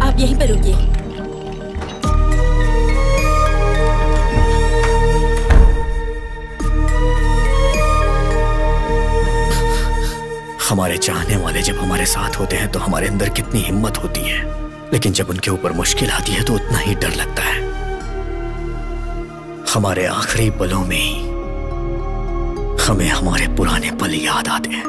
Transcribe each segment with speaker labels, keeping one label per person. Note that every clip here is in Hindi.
Speaker 1: आप यहीं पे रुकिए।
Speaker 2: हमारे चाहने वाले जब हमारे साथ होते हैं तो हमारे अंदर कितनी हिम्मत होती है, लेकिन जब उनके ऊपर मुश्किल आती है तो उतना ही डर लगता है। हमारे आखिरी पलों में ही हमें हमारे पुराने पल याद आते हैं।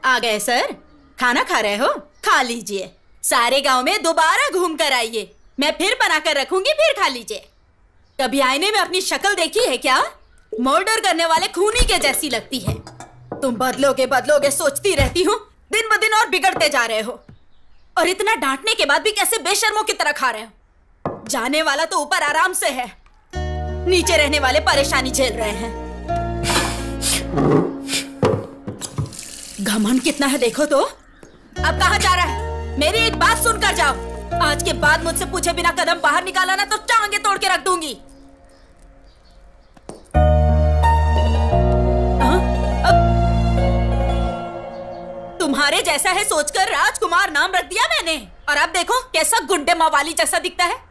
Speaker 1: आ गए सर, खाना खा रहे हो? खा लीजिए। सारे गांव में दोबारा घूम कर आइए, मैं फिर बना कर रखूंगी, फिर खा लीजिए। कभी आईने में अपनी शक्ल देखी है क्या? मर्डर करने वाले खूनी के जैसी लगती है। तुम बदलोगे बदलोगे सोचती रहती हूँ, दिन ब दिन और बिगड़ते जा रहे हो। और इतना डांटने के बाद भी कैसे बेशर्मों की तरह खा रहे हो? जाने वाला तो ऊपर आराम से है, नीचे रहने वाले परेशानी झेल रहे हैं। घमंड कितना है देखो तो। अब कहाँ जा रहा है? मेरी एक बात सुनकर जाओ, आज के बाद मुझसे पूछे बिना कदम बाहर निकाला ना तो टांगे तोड़ के रख दूंगी। तुम्हारे जैसा है सोचकर राजकुमार नाम रख दिया मैंने, और अब देखो कैसा गुंडे मवाली जैसा दिखता है।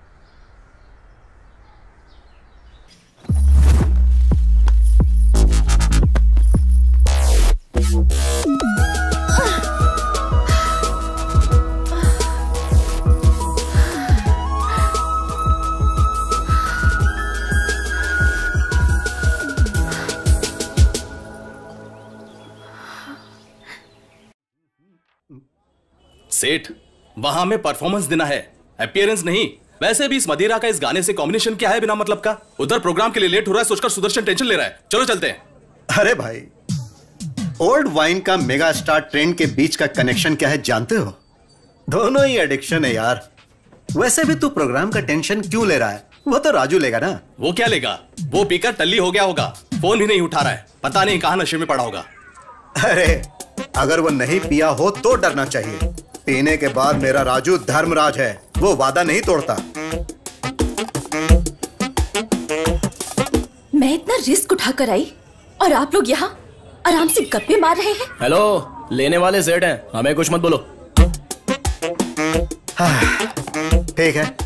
Speaker 3: सेठ, वहां में परफॉर्मेंस देना है, अपीयरेंस नहीं। वैसे भी इस मदिरा का इस गाने से कॉम्बिनेशन क्या है बिना मतलब का? उधर प्रोग्राम के लिए लेट हो रहा है सोचकर सुदर्शन टेंशन ले रहा है। चलो चलते हैं।
Speaker 4: अरे भाई, ओल्ड वाइन का मेगा स्टार ट्रेंड के बीच का कनेक्शन क्या है जानते हो? दोनों ही एडिक्शन है यार। वैसे भी तू प्रोग्राम का टेंशन क्यों ले रहा है? वो तो राजू लेगा ना।
Speaker 3: वो क्या लेगा? वो पीकर टल्ली हो गया होगा, फोन भी नहीं उठा रहा है, पता नहीं कहां नशे में पड़ा होगा।
Speaker 4: अरे अगर वो नहीं पिया हो तो डरना चाहिए। पीने के बाद मेरा राजू धर्मराज है, वो वादा नहीं तोड़ता।
Speaker 5: मैं इतना रिस्क उठाकर आई और आप लोग यहाँ आराम से गप्पे मार रहे हैं।
Speaker 6: हेलो, लेने वाले सेठ हैं, हमें कुछ मत बोलो।
Speaker 4: ठीक है,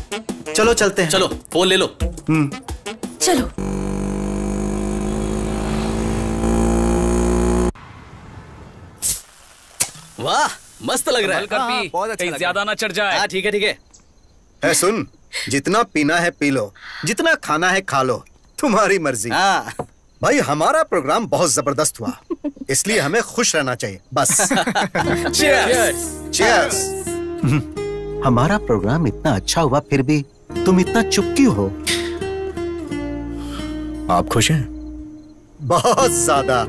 Speaker 4: चलो चलते हैं।
Speaker 3: चलो फोन ले लो।
Speaker 5: चलो।
Speaker 3: वाह, मस्त लग रहा है।
Speaker 6: बहुत अच्छा लग ज्यादा ना चढ़ जाए।
Speaker 3: हाँ ठीक है ठीक है।
Speaker 4: है सुन, जितना पीना है पी लो, जितना खाना है खा लो, तुम्हारी मर्जी। भाई हमारा प्रोग्राम बहुत जबरदस्त हुआ, इसलिए हमें खुश रहना चाहिए बस।
Speaker 3: चीयर्स।
Speaker 4: चीयर्स। हमारा प्रोग्राम इतना अच्छा हुआ फिर भी तुम इतना चुप क्यों हो?
Speaker 2: आप खुश हैं?
Speaker 4: बहुत ज्यादा।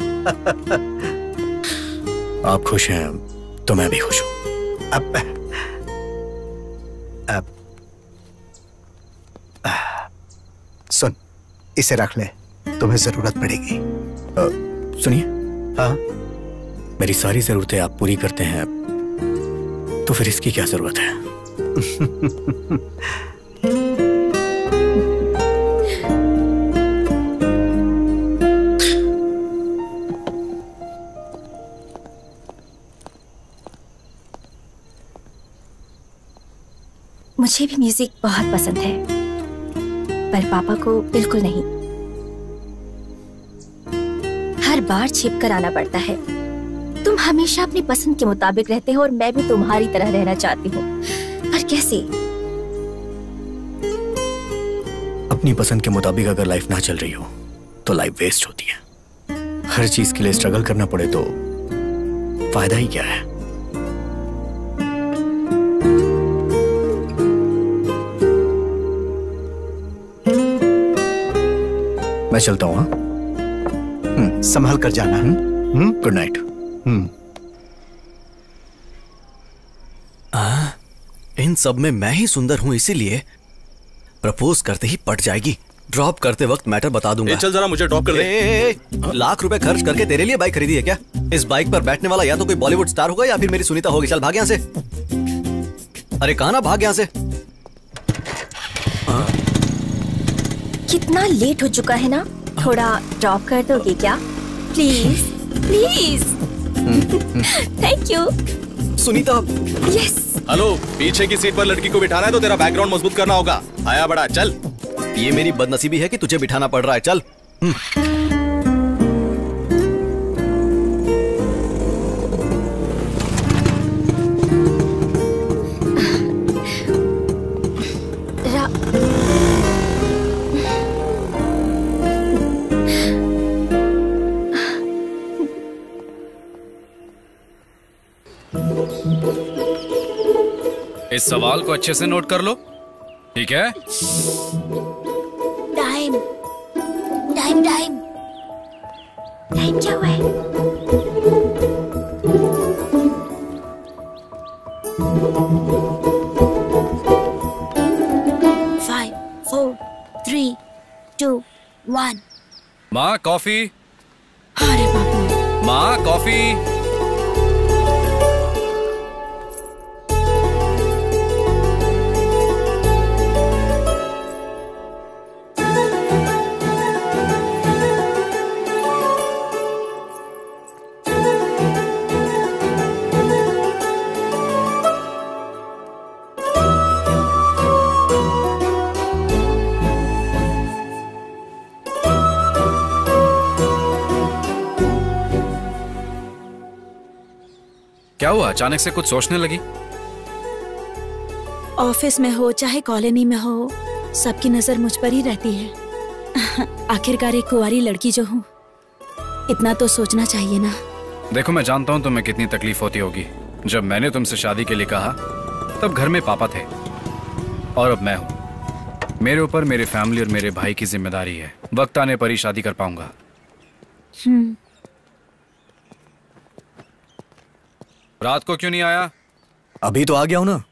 Speaker 2: आप खुश हैं तो मैं भी खुश हूं।
Speaker 4: अब सुन, इसे रख ले, तुम्हें जरूरत पड़ेगी।
Speaker 2: सुनिए,
Speaker 4: हाँ,
Speaker 2: मेरी सारी जरूरतें आप पूरी करते हैं, तो फिर इसकी क्या जरूरत है?
Speaker 5: मुझे भी म्यूजिक बहुत पसंद है, पर पापा को बिल्कुल नहीं। हर बार छिप कर आना पड़ता है। तुम हमेशा अपनी पसंद के मुताबिक रहते हो और मैं भी तुम्हारी तरह रहना चाहती हूँ, पर कैसे?
Speaker 2: अपनी पसंद के मुताबिक अगर लाइफ ना चल रही हो तो लाइफ वेस्ट होती है। हर चीज के लिए स्ट्रगल करना पड़े तो फायदा ही क्या है? मैं चलता हूँ।
Speaker 4: संभाल कर जाना।
Speaker 2: Good night.
Speaker 6: इन सब में मैं ही सुंदर हूँ, इसीलिए प्रपोज करते ही पट जाएगी। ड्रॉप करते वक्त मैटर बता दूंगा।
Speaker 3: चल जरा मुझे ड्रॉप कर दे।
Speaker 6: लाख रुपए खर्च करके तेरे लिए बाइक खरीदी है क्या? इस बाइक पर बैठने वाला या तो कोई बॉलीवुड स्टार होगा या फिर मेरी सुनीता होगी। चल भाग यहाँ से। अरे कहाँ ना, भाग यहाँ से।
Speaker 5: कितना लेट हो चुका है ना, थोड़ा ड्रॉप कर दोगे क्या? Please please. Thank you.
Speaker 6: Sunita.
Speaker 5: Yes.
Speaker 3: Hello, पीछे की सीट पर लड़की को बिठाना है तो तेरा बैकग्राउंड मजबूत करना होगा। आया बड़ा, चल।
Speaker 6: ये मेरी बदनसीबी है कि तुझे बिठाना पड़ रहा है। चल।
Speaker 7: इस सवाल को अच्छे से नोट कर लो, ठीक है?
Speaker 5: टाइम टाइम टाइम टाइम क्या हुआ है? Five, 4, 3, 2, 1।
Speaker 7: माँ कॉफी।
Speaker 1: अरे बाबू।
Speaker 7: माँ कॉफी। क्या हुआ, अचानक से कुछ सोचने लगी?
Speaker 1: ऑफिस में हो चाहे कॉलोनी में हो, सबकी नजर मुझ पर ही रहती है। आखिरकार एक कुंवारी लड़की जो हूँ, इतना तो सोचना चाहिए ना।
Speaker 7: देखो, मैं जानता हूँ तुम्हें कितनी तकलीफ होती होगी। जब मैंने तुमसे शादी के लिए कहा तब घर में पापा थे और अब मैं हूँ। मेरे ऊपर मेरे फैमिली और मेरे भाई की जिम्मेदारी है। वक्त आने पर ही शादी कर पाऊंगा। रात को क्यों नहीं आया?
Speaker 2: अभी तो आ गया हूं ना।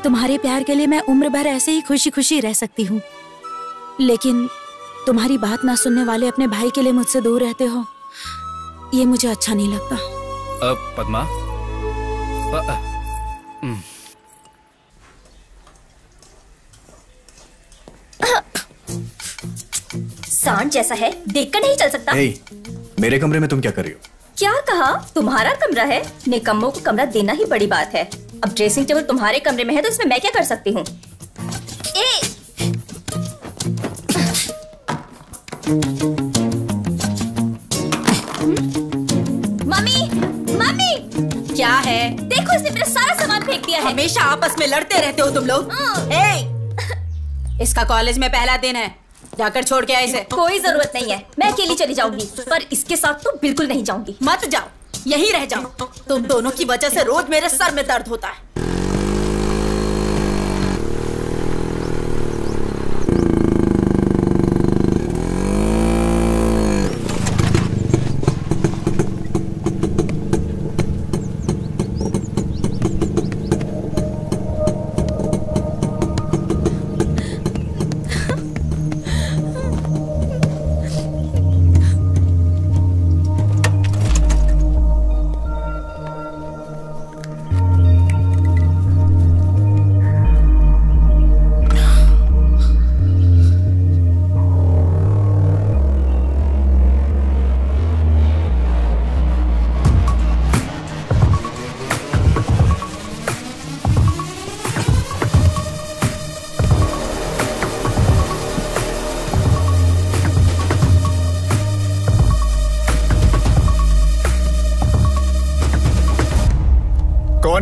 Speaker 1: तुम्हारे प्यार के लिए मैं उम्र भर ऐसे ही खुशी खुशी रह सकती हूँ, लेकिन तुम्हारी बात ना सुनने वाले अपने भाई के लिए मुझसे दूर रहते हो, ये मुझे अच्छा नहीं लगता।
Speaker 7: पद्मा,
Speaker 5: सांड जैसा है, देखकर नहीं चल सकता।
Speaker 2: मेरे कमरे में तुम क्या कर रही हो?
Speaker 5: क्या कहा? तुम्हारा कमरा है, निकम्मों को कमरा देना ही बड़ी बात है। अब ड्रेसिंग टेबल तुम्हारे कमरे में है तो इसमें मैं क्या कर सकती हूँ? मम्मी, मम्मी,
Speaker 1: क्या है?
Speaker 5: देखो, इसने मेरा सारा सामान फेंक दिया है।
Speaker 1: हमेशा आपस में लड़ते रहते हो तुम लोग। इसका कॉलेज में पहला दिन है, जाकर छोड़ के आए इसे।
Speaker 5: कोई जरूरत नहीं है, मैं अकेली चली जाऊंगी, पर इसके साथ तो बिल्कुल नहीं जाऊंगी।
Speaker 1: मत जाओ, यहीं रह जाओ। तुम दोनों की वजह से रोज मेरे सर में दर्द होता है।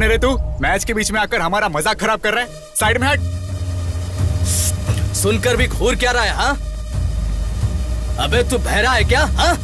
Speaker 8: रे तू? मैच के बीच में आकर हमारा मजाक खराब कर रहा है। साइड में हट।
Speaker 3: सुनकर भी घूर क्या रहा है? हाँ, अबे तू बहरा है क्या? हाँ,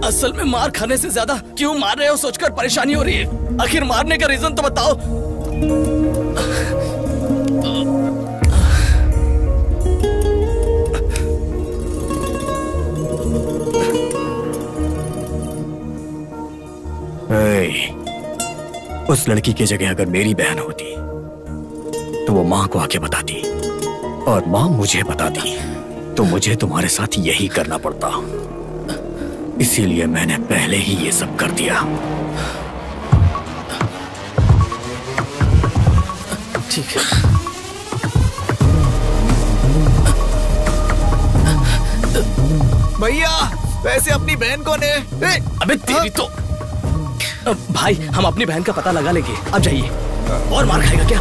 Speaker 3: असल में मार खाने से ज्यादा क्यों मार रहे हो सोचकर परेशानी हो रही है। आखिर मारने का रीजन तो बताओ।
Speaker 2: उस लड़की की जगह अगर मेरी बहन होती तो वो माँ को आके बताती, और माँ मुझे बताती तो मुझे तुम्हारे साथ यही करना पड़ता। इसीलिए मैंने पहले ही ये सब कर दिया।
Speaker 3: ठीक है।
Speaker 8: भैया वैसे अपनी बहन कौन है?
Speaker 3: अबे तेरी तो। भाई हम अपनी बहन का पता लगा लेंगे, अब जाइए। और मार खाएगा क्या?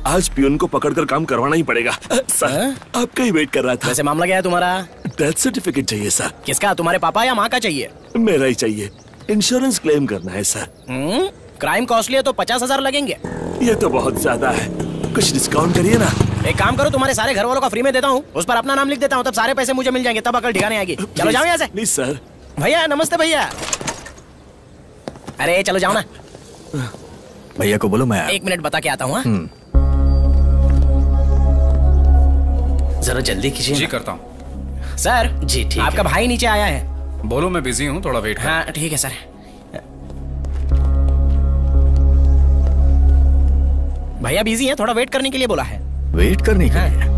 Speaker 9: आज पियून को पकड़कर काम करवाना ही पड़ेगा। सर आपका ही वेट कर रहा था।
Speaker 3: वैसे मामला क्या है तुम्हारा?
Speaker 9: डेथ सर्टिफिकेट चाहिए सर।
Speaker 3: किसका? तुम्हारे पापा या माँ का चाहिए?
Speaker 9: मेरा ही चाहिए। इंश्योरेंस क्लेम करना है सर।
Speaker 3: क्राइम कॉस्टली है तो 50,000 लगेंगे।
Speaker 9: ये तो बहुत ज्यादा है, कुछ डिस्काउंट करिए ना।
Speaker 3: एक काम करो, तुम्हारे सारे घर वालों का फ्री में देता हूँ, उस पर अपना नाम लिख देता हूँ, तब सारे पैसे मुझे मिल जाएंगे, तब अकल ठिकाने आएगी। चलो जाओ यहाँ से।
Speaker 9: Please sir.
Speaker 3: भैया नमस्ते भैया। अरे चलो जाओ ना।
Speaker 2: भैया को बोलो मैं
Speaker 3: 1 मिनट बता के आता हूँ। जरा जल्दी कीजिए।
Speaker 7: जी करता हूँ
Speaker 3: सर। जी ठीक। आपका भाई नीचे आया है।
Speaker 7: बोलो मैं बिजी हूँ, थोड़ा वेट।
Speaker 3: हाँ ठीक है सर। भैया बिजी है, थोड़ा वेट करने के लिए बोला है।
Speaker 2: वेट करने के लिए?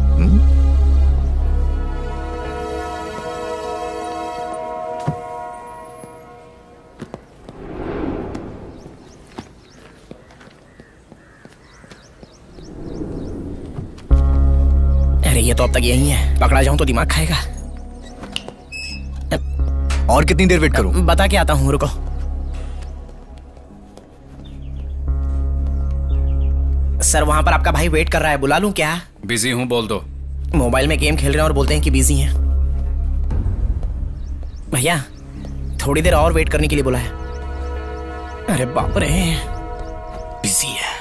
Speaker 3: अरे ये तो अब तक यही है, पकड़ा जाऊं तो दिमाग खाएगा।
Speaker 2: और कितनी देर वेट करूं?
Speaker 3: बता के आता हूँ, रुको। सर वहां पर आपका भाई वेट कर रहा है, बुला लूं क्या?
Speaker 7: बिजी हूँ, बोल दो।
Speaker 3: मोबाइल में गेम खेल रहे हैं और बोलते हैं कि बिजी हैं। भैया थोड़ी देर और वेट करने के लिए बोला है। अरे बाप रे, बिजी है।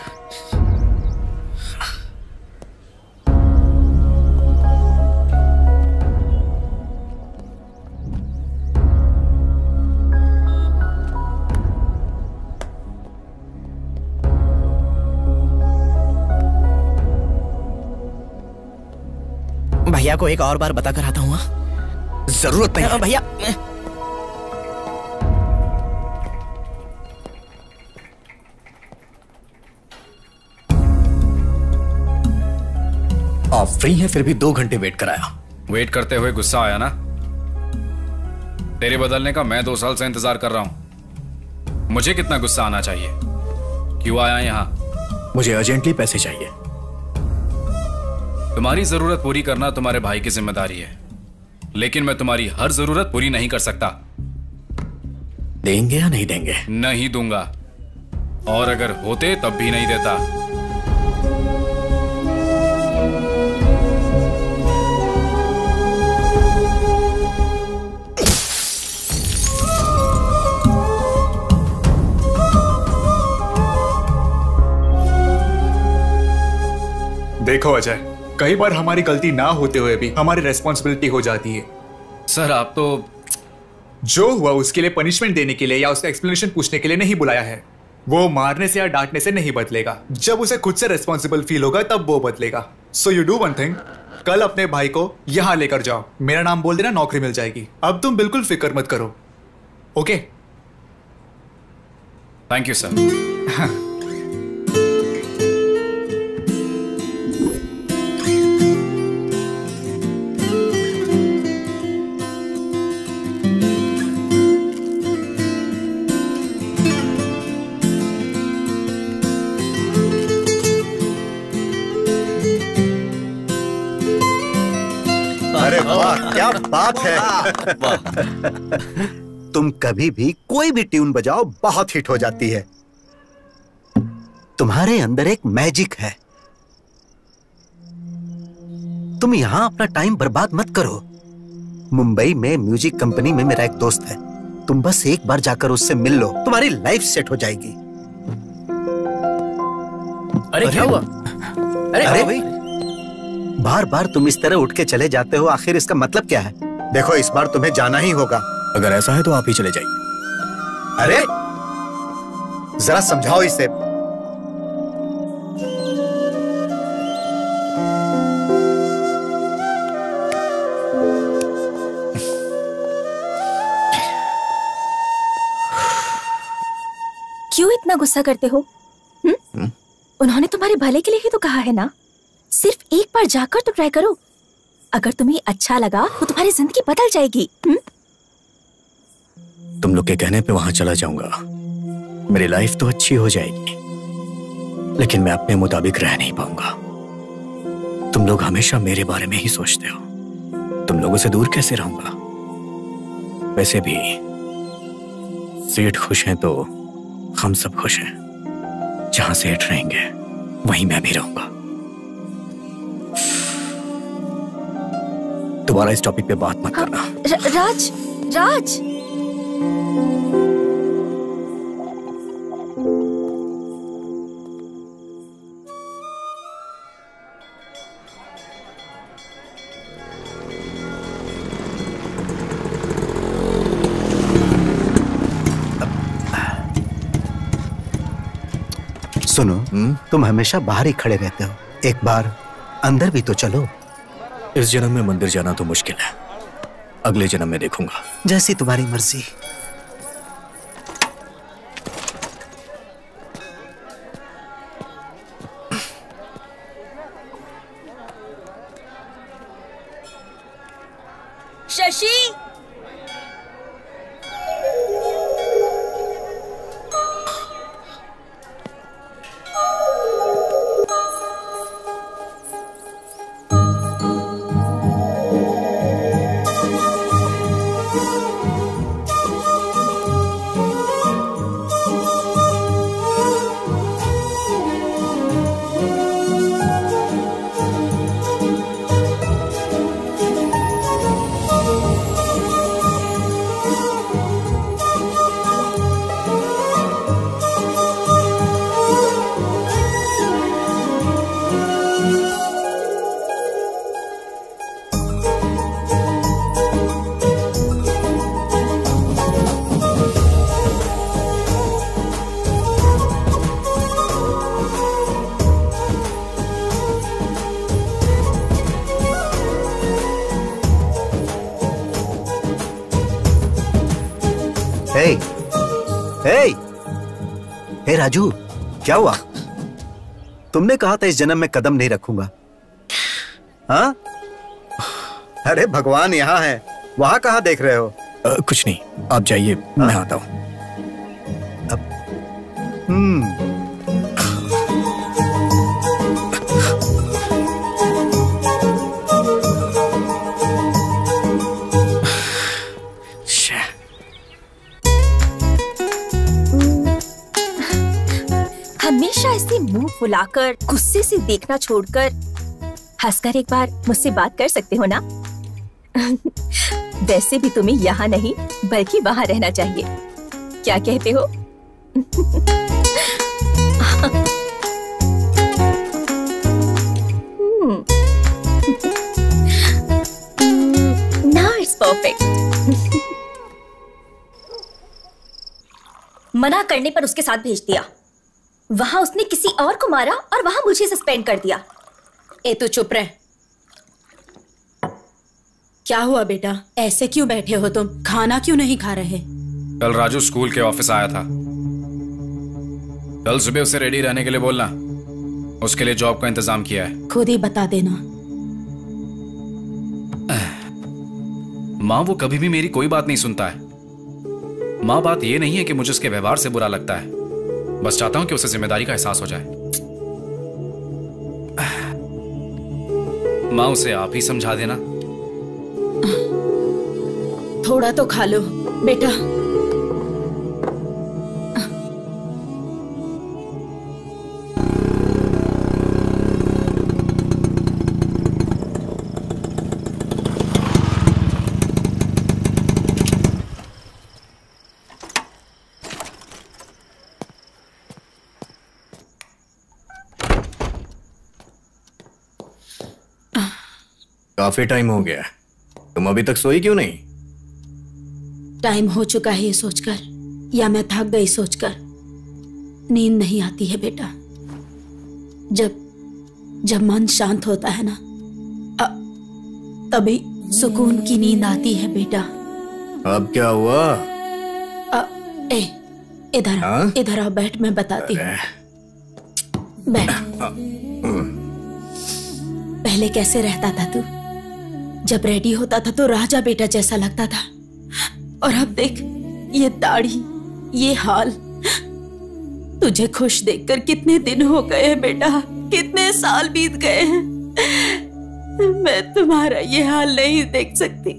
Speaker 3: भैया को एक और बार बता कर आता हूँ।
Speaker 2: जरूरत नहीं।
Speaker 3: भैया
Speaker 2: आप फ्री हैं फिर भी 2 घंटे वेट कराया।
Speaker 7: वेट करते हुए गुस्सा आया ना? तेरे बदलने का मैं 2 साल से इंतजार कर रहा हूं। मुझे कितना गुस्सा आना चाहिए? क्यों आया यहां?
Speaker 2: मुझे अर्जेंटली पैसे चाहिए।
Speaker 7: तुम्हारी जरूरत पूरी करना तुम्हारे भाई की जिम्मेदारी है, लेकिन मैं तुम्हारी हर जरूरत पूरी नहीं कर सकता।
Speaker 2: देंगे या नहीं देंगे?
Speaker 7: नहीं दूंगा, और अगर होते तब भी नहीं देता।
Speaker 8: देखो अजय, कई बार हमारी गलती ना होते हुए भी हमारी रेस्पॉन्सिबिलिटी हो जाती है।
Speaker 7: सर आप तो
Speaker 8: जो हुआ उसके लिए पनिशमेंट देने के लिए या उसका एक्सप्लेनेशन पूछने के लिए नहीं बुलाया है। वो मारने से या डांटने से नहीं बदलेगा, जब उसे खुद से रेस्पॉन्सिबल फील होगा तब वो बदलेगा। So you do one thing, कल अपने भाई को यहां लेकर जाओ, मेरा नाम बोल देना, नौकरी मिल जाएगी। अब तुम बिल्कुल फिक्र मत करो, ओके?
Speaker 7: Thank you sir.
Speaker 4: अरे वाह, क्या बात है। तुम कभी भी कोई भी ट्यून बजाओ बहुत हिट हो जाती है। तुम्हारे अंदर एक मैजिक है। तुम यहां अपना टाइम बर्बाद मत करो। मुंबई में म्यूजिक कंपनी में मेरा एक दोस्त है, तुम बस एक बार जाकर उससे मिल लो, तुम्हारी लाइफ सेट हो जाएगी।
Speaker 2: अरे क्या हुआ?
Speaker 4: अरे भाई, बार बार तुम इस तरह उठ के चले जाते हो, आखिर इसका मतलब क्या है? देखो, इस बार तुम्हें जाना ही होगा।
Speaker 2: अगर ऐसा है तो आप ही चले जाइए।
Speaker 4: अरे जरा समझाओ इसे।
Speaker 5: क्यों इतना गुस्सा करते हो? उन्होंने तुम्हारे भले के लिए ही तो कहा है ना। सिर्फ एक बार जाकर तो ट्राई करो, अगर तुम्हें अच्छा लगा तो तुम्हारी जिंदगी बदल जाएगी।
Speaker 2: तुम लोग के कहने पे वहां चला जाऊंगा, मेरी लाइफ तो अच्छी हो जाएगी, लेकिन मैं अपने मुताबिक रह नहीं पाऊंगा। तुम लोग हमेशा मेरे बारे में ही सोचते हो, तुम लोगों से दूर कैसे रहूंगा? वैसे भी सेठ खुश हैं तो हम सब खुश हैं। जहां सेठ रहेंगे वहीं मैं भी रहूंगा। दोबारा इस टॉपिक पे बात मत करना।
Speaker 5: राज, राज।
Speaker 4: सुनो, तुम हमेशा बाहर ही खड़े रहते हो, एक बार अंदर भी तो चलो।
Speaker 2: इस जन्म में मंदिर जाना तो मुश्किल है, अगले जन्म में देखूंगा।
Speaker 4: जैसी तुम्हारी मर्जी।
Speaker 5: शशि,
Speaker 4: हे राजू, क्या हुआ? तुमने कहा था इस जन्म में कदम नहीं रखूंगा। हाँ? अरे भगवान यहाँ है, वहां कहाँ देख रहे हो?
Speaker 2: कुछ नहीं, आप जाइए, मैं आता हूँ।
Speaker 5: हमेशा ऐसे मुंह फुलाकर गुस्से से देखना छोड़कर हंसकर एक बार मुझसे बात कर सकते हो ना? वैसे भी तुम्हें यहाँ नहीं बल्कि वहाँ रहना चाहिए। क्या कहते हो? Now it's perfect. मना करने पर उसके साथ भेज दिया। वहां उसने किसी और को मारा और वहां मुझे सस्पेंड कर दिया।
Speaker 1: ए तू चुप रह। क्या हुआ बेटा, ऐसे क्यों बैठे हो तुम? खाना क्यों नहीं खा रहे?
Speaker 7: कल राजू स्कूल के ऑफिस आया था। कल सुबह उसे रेडी रहने के लिए बोलना, उसके लिए जॉब का इंतजाम किया है।
Speaker 1: खुद ही बता देना।
Speaker 7: माँ वो कभी भी मेरी कोई बात नहीं सुनता है। माँ बात ये नहीं है कि मुझे उसके व्यवहार से बुरा लगता है, बस चाहता हूं कि उसे जिम्मेदारी का एहसास हो जाए। माँ उसे आप ही समझा देना।
Speaker 1: थोड़ा तो खा लो बेटा।
Speaker 2: काफी टाइम हो गया, तुम अभी तक सोई क्यों नहीं?
Speaker 1: टाइम हो चुका है ये सोचकर, या मैं थक गई सोचकर। नींद नहीं आती है बेटा। जब मन शांत होता है ना, तभी सुकून की नींद आती है बेटा।
Speaker 2: अब क्या हुआ?
Speaker 1: इधर आओ, बैठ, मैं बताती हूँ। बैठ। पहले कैसे रहता था तू? जब रेडी होता था तो राजा बेटा जैसा लगता था, और अब देख ये दाढ़ी, ये हाल। तुझे खुश देखकर कितने दिन हो गए हैं बेटा, कितने साल बीत गए हैं। मैं तुम्हारा ये हाल नहीं देख सकती।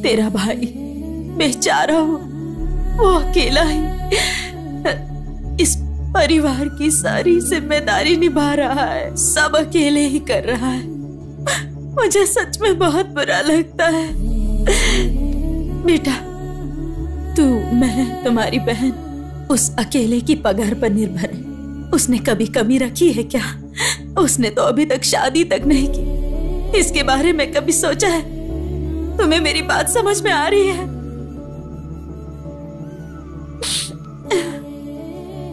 Speaker 1: तेरा भाई बेचारा हो, वो अकेला ही इस परिवार की सारी जिम्मेदारी निभा रहा है, सब अकेले ही कर रहा है। मुझे सच में बहुत बुरा लगता है बेटा। तू, मैं, तुम्हारी बहन उस अकेले की पगार पर निर्भर है। उसने कभी कमी रखी है क्या? उसने तो अभी तक शादी तक नहीं की। इसके बारे में कभी सोचा है? तुम्हें मेरी बात समझ में आ रही है?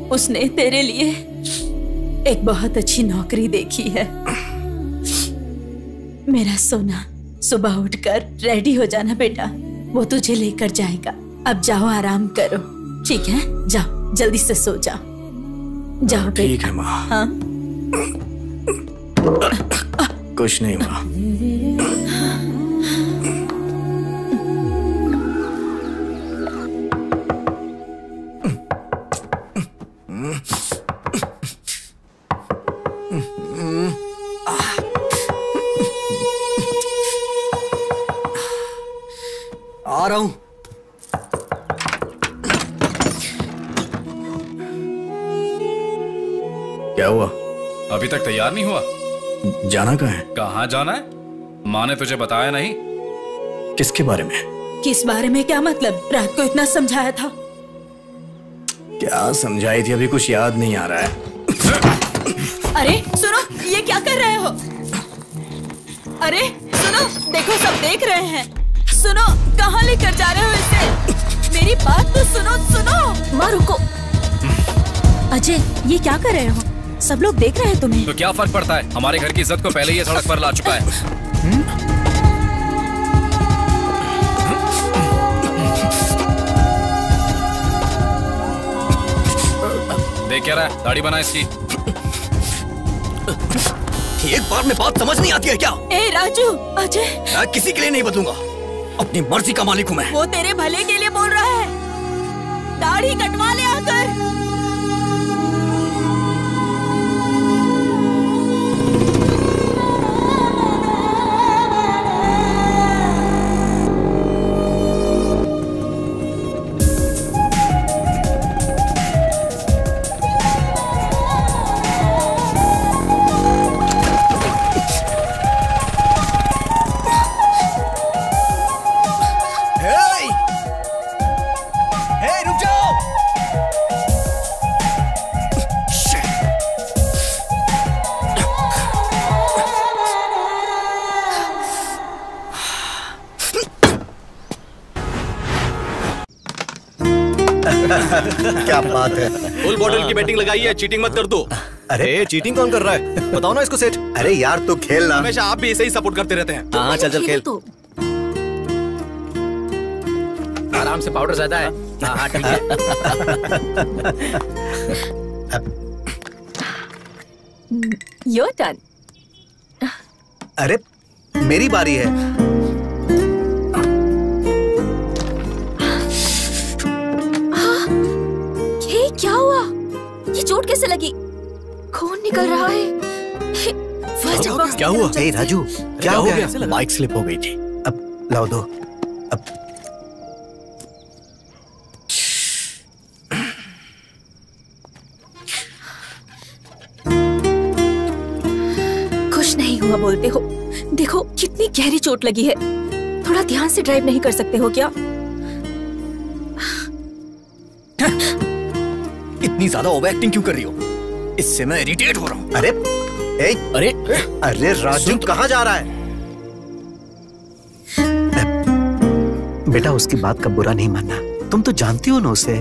Speaker 1: उसने तेरे लिए एक बहुत अच्छी नौकरी देखी है। मेरा सोना, सुबह उठकर रेडी हो जाना बेटा, वो तुझे लेकर जाएगा। अब जाओ, आराम करो, ठीक है? जाओ, जल्दी से सो जाओ। जाओ
Speaker 2: ठीक है माँ।
Speaker 1: हाँ?
Speaker 2: कुछ नहीं हुआ।
Speaker 6: आ रहा हूं।
Speaker 2: क्या हुआ?
Speaker 7: अभी तक तैयार नहीं हुआ?
Speaker 2: जाना कहाँ है?
Speaker 7: कहाँ जाना है? माँ ने तुझे बताया नहीं?
Speaker 2: किसके बारे में?
Speaker 1: किस बारे में? क्या मतलब? रात को इतना समझाया था।
Speaker 2: क्या समझाई थी? अभी कुछ याद नहीं आ रहा है।
Speaker 1: अरे सुनो, ये क्या कर रहे हो? अरे सुनो, देखो सब देख रहे हैं। सुनो, कहाँ लेकर जा रहे हो इसे? मेरी बात तो सुनो।
Speaker 5: माँ रुको।
Speaker 1: अजय, ये क्या कर रहे हो? सब लोग देख रहे हैं तुम्हें।
Speaker 7: तो क्या फर्क पड़ता है? हमारे घर की इज्जत को पहले ही सड़क पर ला चुका है। देख क्या रहा है? दाढ़ी बना इसकी।
Speaker 6: ये
Speaker 2: बार में बात समझ नहीं आती है क्या?
Speaker 5: ए राजू, अजय,
Speaker 2: मैं किसी के लिए नहीं बदलूंगा। अपनी मर्जी का मालिक हूं मैं।
Speaker 1: वो तेरे भले के लिए बोल रहा है। दाढ़ी कटवा ले आकर।
Speaker 4: क्या बात है।
Speaker 3: फुल बॉटल की बैटिंग लगाई है, चीटिंग मत कर दो।
Speaker 6: अरे चीटिंग कौन कर रहा है? बताओ ना इसको सेठ।
Speaker 4: अरे यार तू खेलना।
Speaker 3: हमेशा आप भी ऐसे ही सपोर्ट करते रहते हैं।
Speaker 6: हाँ चल खेल।
Speaker 10: आराम से, पाउडर ज्यादा है। हाँ ठीक है।
Speaker 5: You're done.
Speaker 4: अरे मेरी बारी है।
Speaker 5: क्या हुआ? ये चोट कैसे लगी? खून निकल रहा है।
Speaker 2: क्या हुआ?
Speaker 4: ए राजू, क्या हो गया?
Speaker 2: बाइक स्लिप हो गई थी।
Speaker 4: अब लाओ दो। अब
Speaker 5: खुश नहीं हुआ बोलते हो? देखो कितनी गहरी चोट लगी है। थोड़ा ध्यान से ड्राइव नहीं कर सकते हो क्या?
Speaker 2: इतनी ज्यादा ओवर एक्टिंग क्यों कर रही हो? इससे मैं इरिटेट हो रहा हूँ।
Speaker 4: अरे
Speaker 2: अरे
Speaker 4: अरे राजू कहाँ जा रहा है? बेटा उसकी बात का बुरा नहीं मानना। तुम तो जानती हो ना उसे।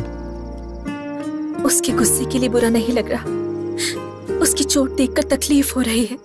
Speaker 5: उसके गुस्से के लिए बुरा नहीं लग रहा। उसकी चोट देखकर तकलीफ हो रही है।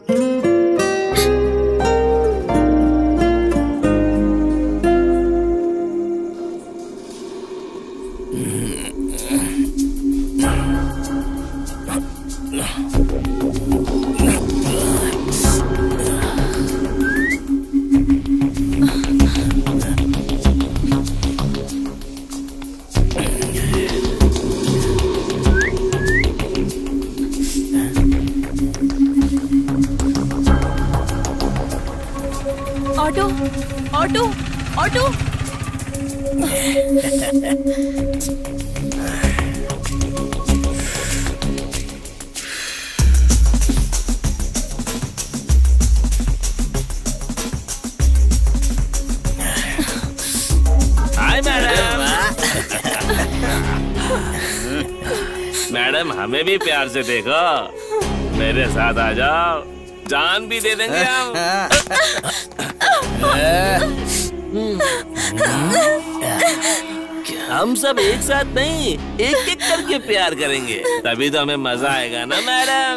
Speaker 5: Auto, auto, auto.
Speaker 9: Hi madam. Madam हमें भी प्यार से देखो। मेरे साथ आ जाओ, जान भी दे देंगे हम। हम सब एक साथ नहीं, एक एक करके प्यार करेंगे, तभी तो हमें मजा आएगा ना मैडम।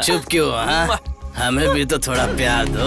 Speaker 10: चुप क्यों? हाँ, हमें भी तो थोड़ा प्यार दो।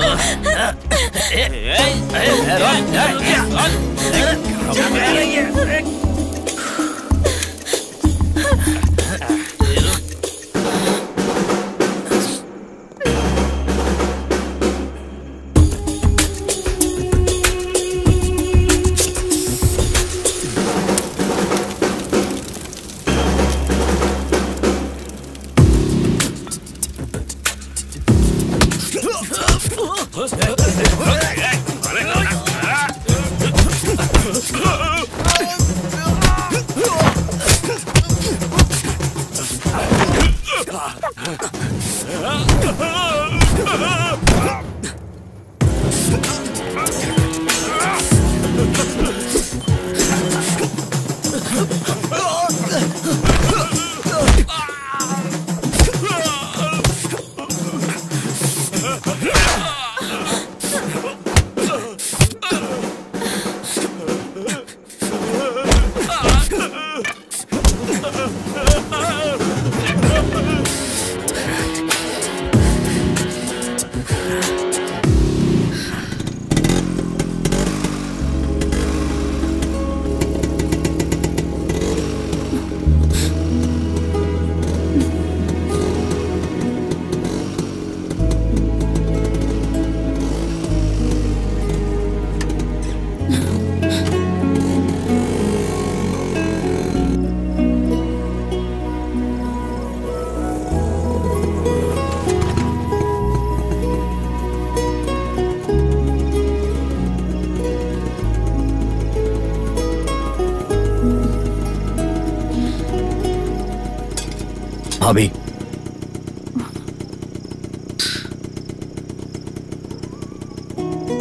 Speaker 2: भाभी,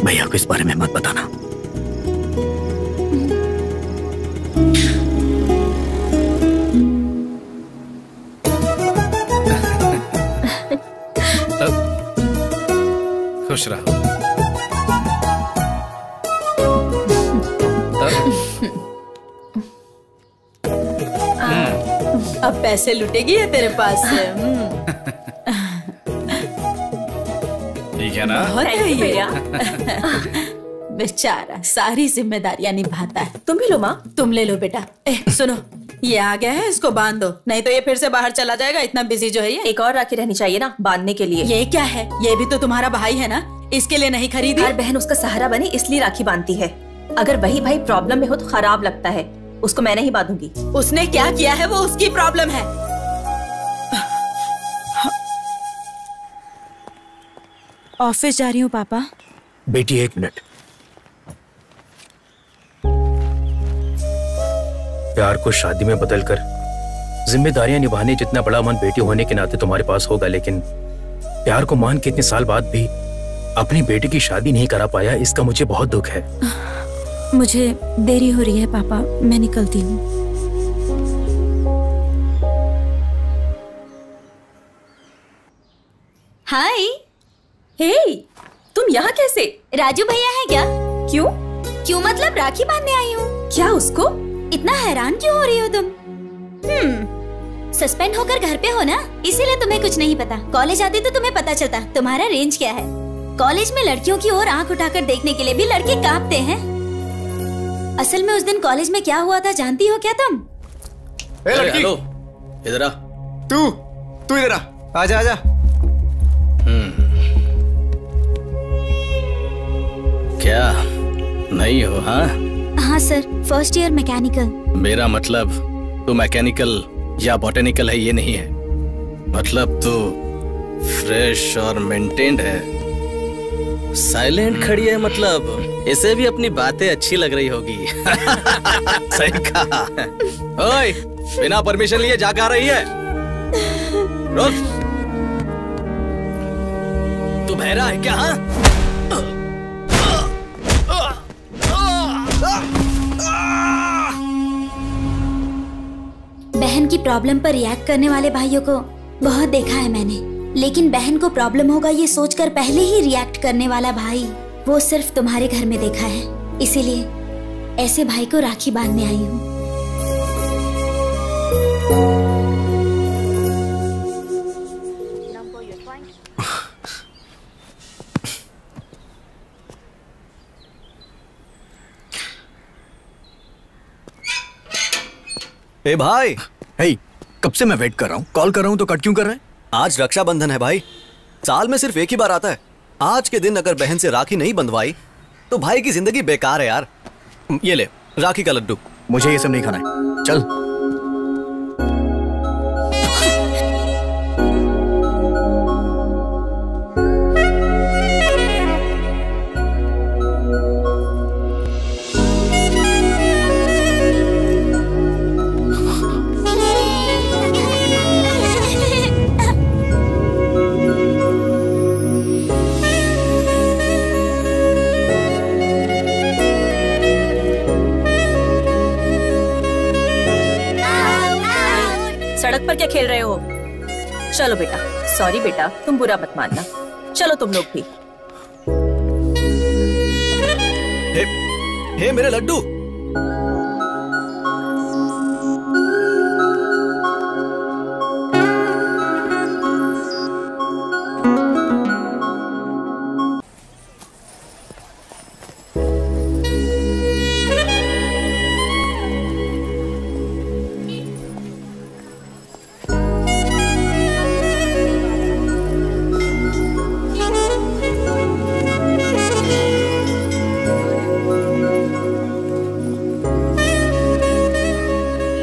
Speaker 2: भैया को इस बारे में मत बताना।
Speaker 7: खुश रहो।
Speaker 1: अब पैसे लुटेगी है तेरे पास से।
Speaker 7: ठीक है ना?
Speaker 1: बहुत है ये। बेचारा सारी जिम्मेदारियां निभाता है।
Speaker 5: तुम भी लो माँ।
Speaker 1: तुम ले लो बेटा। सुनो, ये आ गया है, इसको बांध दो, नहीं तो ये फिर से बाहर चला जाएगा। इतना बिजी जो है ये।
Speaker 5: एक और राखी रहनी चाहिए ना बांधने के लिए।
Speaker 1: ये क्या है? ये भी तो तुम्हारा भाई है ना, इसके लिए नहीं खरीदी?
Speaker 5: हर बहन उसका सहारा बने इसलिए राखी बांधती है। अगर वही भाई प्रॉब्लम में हो तो खराब लगता है। उसको मैं नहीं बांधूंगी।
Speaker 1: उसने क्या किया है वो उसकी प्रॉब्लम है। ऑफिस जा रही हूँ पापा।
Speaker 2: बेटी 1 मिनट। प्यार को शादी में बदलकर जिम्मेदारियां निभाने जितना बड़ा मन बेटी होने के नाते तुम्हारे पास होगा, लेकिन प्यार को मान के इतने साल बाद भी अपनी बेटी की शादी नहीं करा पाया, इसका मुझे बहुत दुख है।
Speaker 1: मुझे देरी हो रही है पापा, मैं निकलती हूँ।
Speaker 5: हाय। हे, तुम यहाँ कैसे?
Speaker 11: राजू भैया है क्या?
Speaker 5: क्यों?
Speaker 11: क्यों मतलब राखी बांधने आई हूँ।
Speaker 5: क्या उसको?
Speaker 11: इतना हैरान क्यों हो रही हो तुम? सस्पेंड होकर घर पे हो ना, इसीलिए तुम्हें कुछ नहीं पता। कॉलेज आती तो तुम्हें पता चलता तुम्हारा रेंज क्या है। कॉलेज में लड़कियों की ओर आंख उठाकर देखने के लिए भी लड़के कांपते हैं। असल में उस दिन कॉलेज में क्या हुआ था जानती हो क्या तुम?
Speaker 3: लड़की, इधर आ।
Speaker 8: तू इधर आ। आजा आजा।
Speaker 10: क्या नहीं हो?
Speaker 11: हाँ सर, फर्स्ट ईयर मैकेनिकल।
Speaker 10: मेरा मतलब तू मैकेनिकल या बॉटेनिकल है ये नहीं है, मतलब तू फ्रेश और मेंटेन्ड है। साइलेंट खड़ी है, मतलब इसे भी अपनी बातें अच्छी लग रही होगी। सही कहा। ओए, बिना परमिशन लिए जा आ रही है? रुक, तू बहरा है क्या?
Speaker 11: बहन की प्रॉब्लम पर रिएक्ट करने वाले भाइयों को बहुत देखा है मैंने, लेकिन बहन को प्रॉब्लम होगा ये सोचकर पहले ही रिएक्ट करने वाला भाई वो सिर्फ तुम्हारे घर में देखा है। इसीलिए ऐसे भाई को राखी बांधने आई हूँ।
Speaker 6: ए भाई।
Speaker 2: हे, कब से मैं वेट कर रहा हूँ, कॉल कर रहा हूँ तो कट क्यों कर रहे हैं?
Speaker 6: आज रक्षाबंधन है भाई, साल में सिर्फ एक ही बार आता है। आज के दिन अगर बहन से राखी नहीं बंधवाई तो भाई की जिंदगी बेकार है यार। ये ले राखी का लड्डू।
Speaker 2: मुझे ये सब नहीं खाना है, चल।
Speaker 5: सड़क पर क्या खेल रहे हो? चलो बेटा। सॉरी बेटा, तुम बुरा मत मानना। चलो तुम लोग भी।
Speaker 6: हे मेरे लड्डू।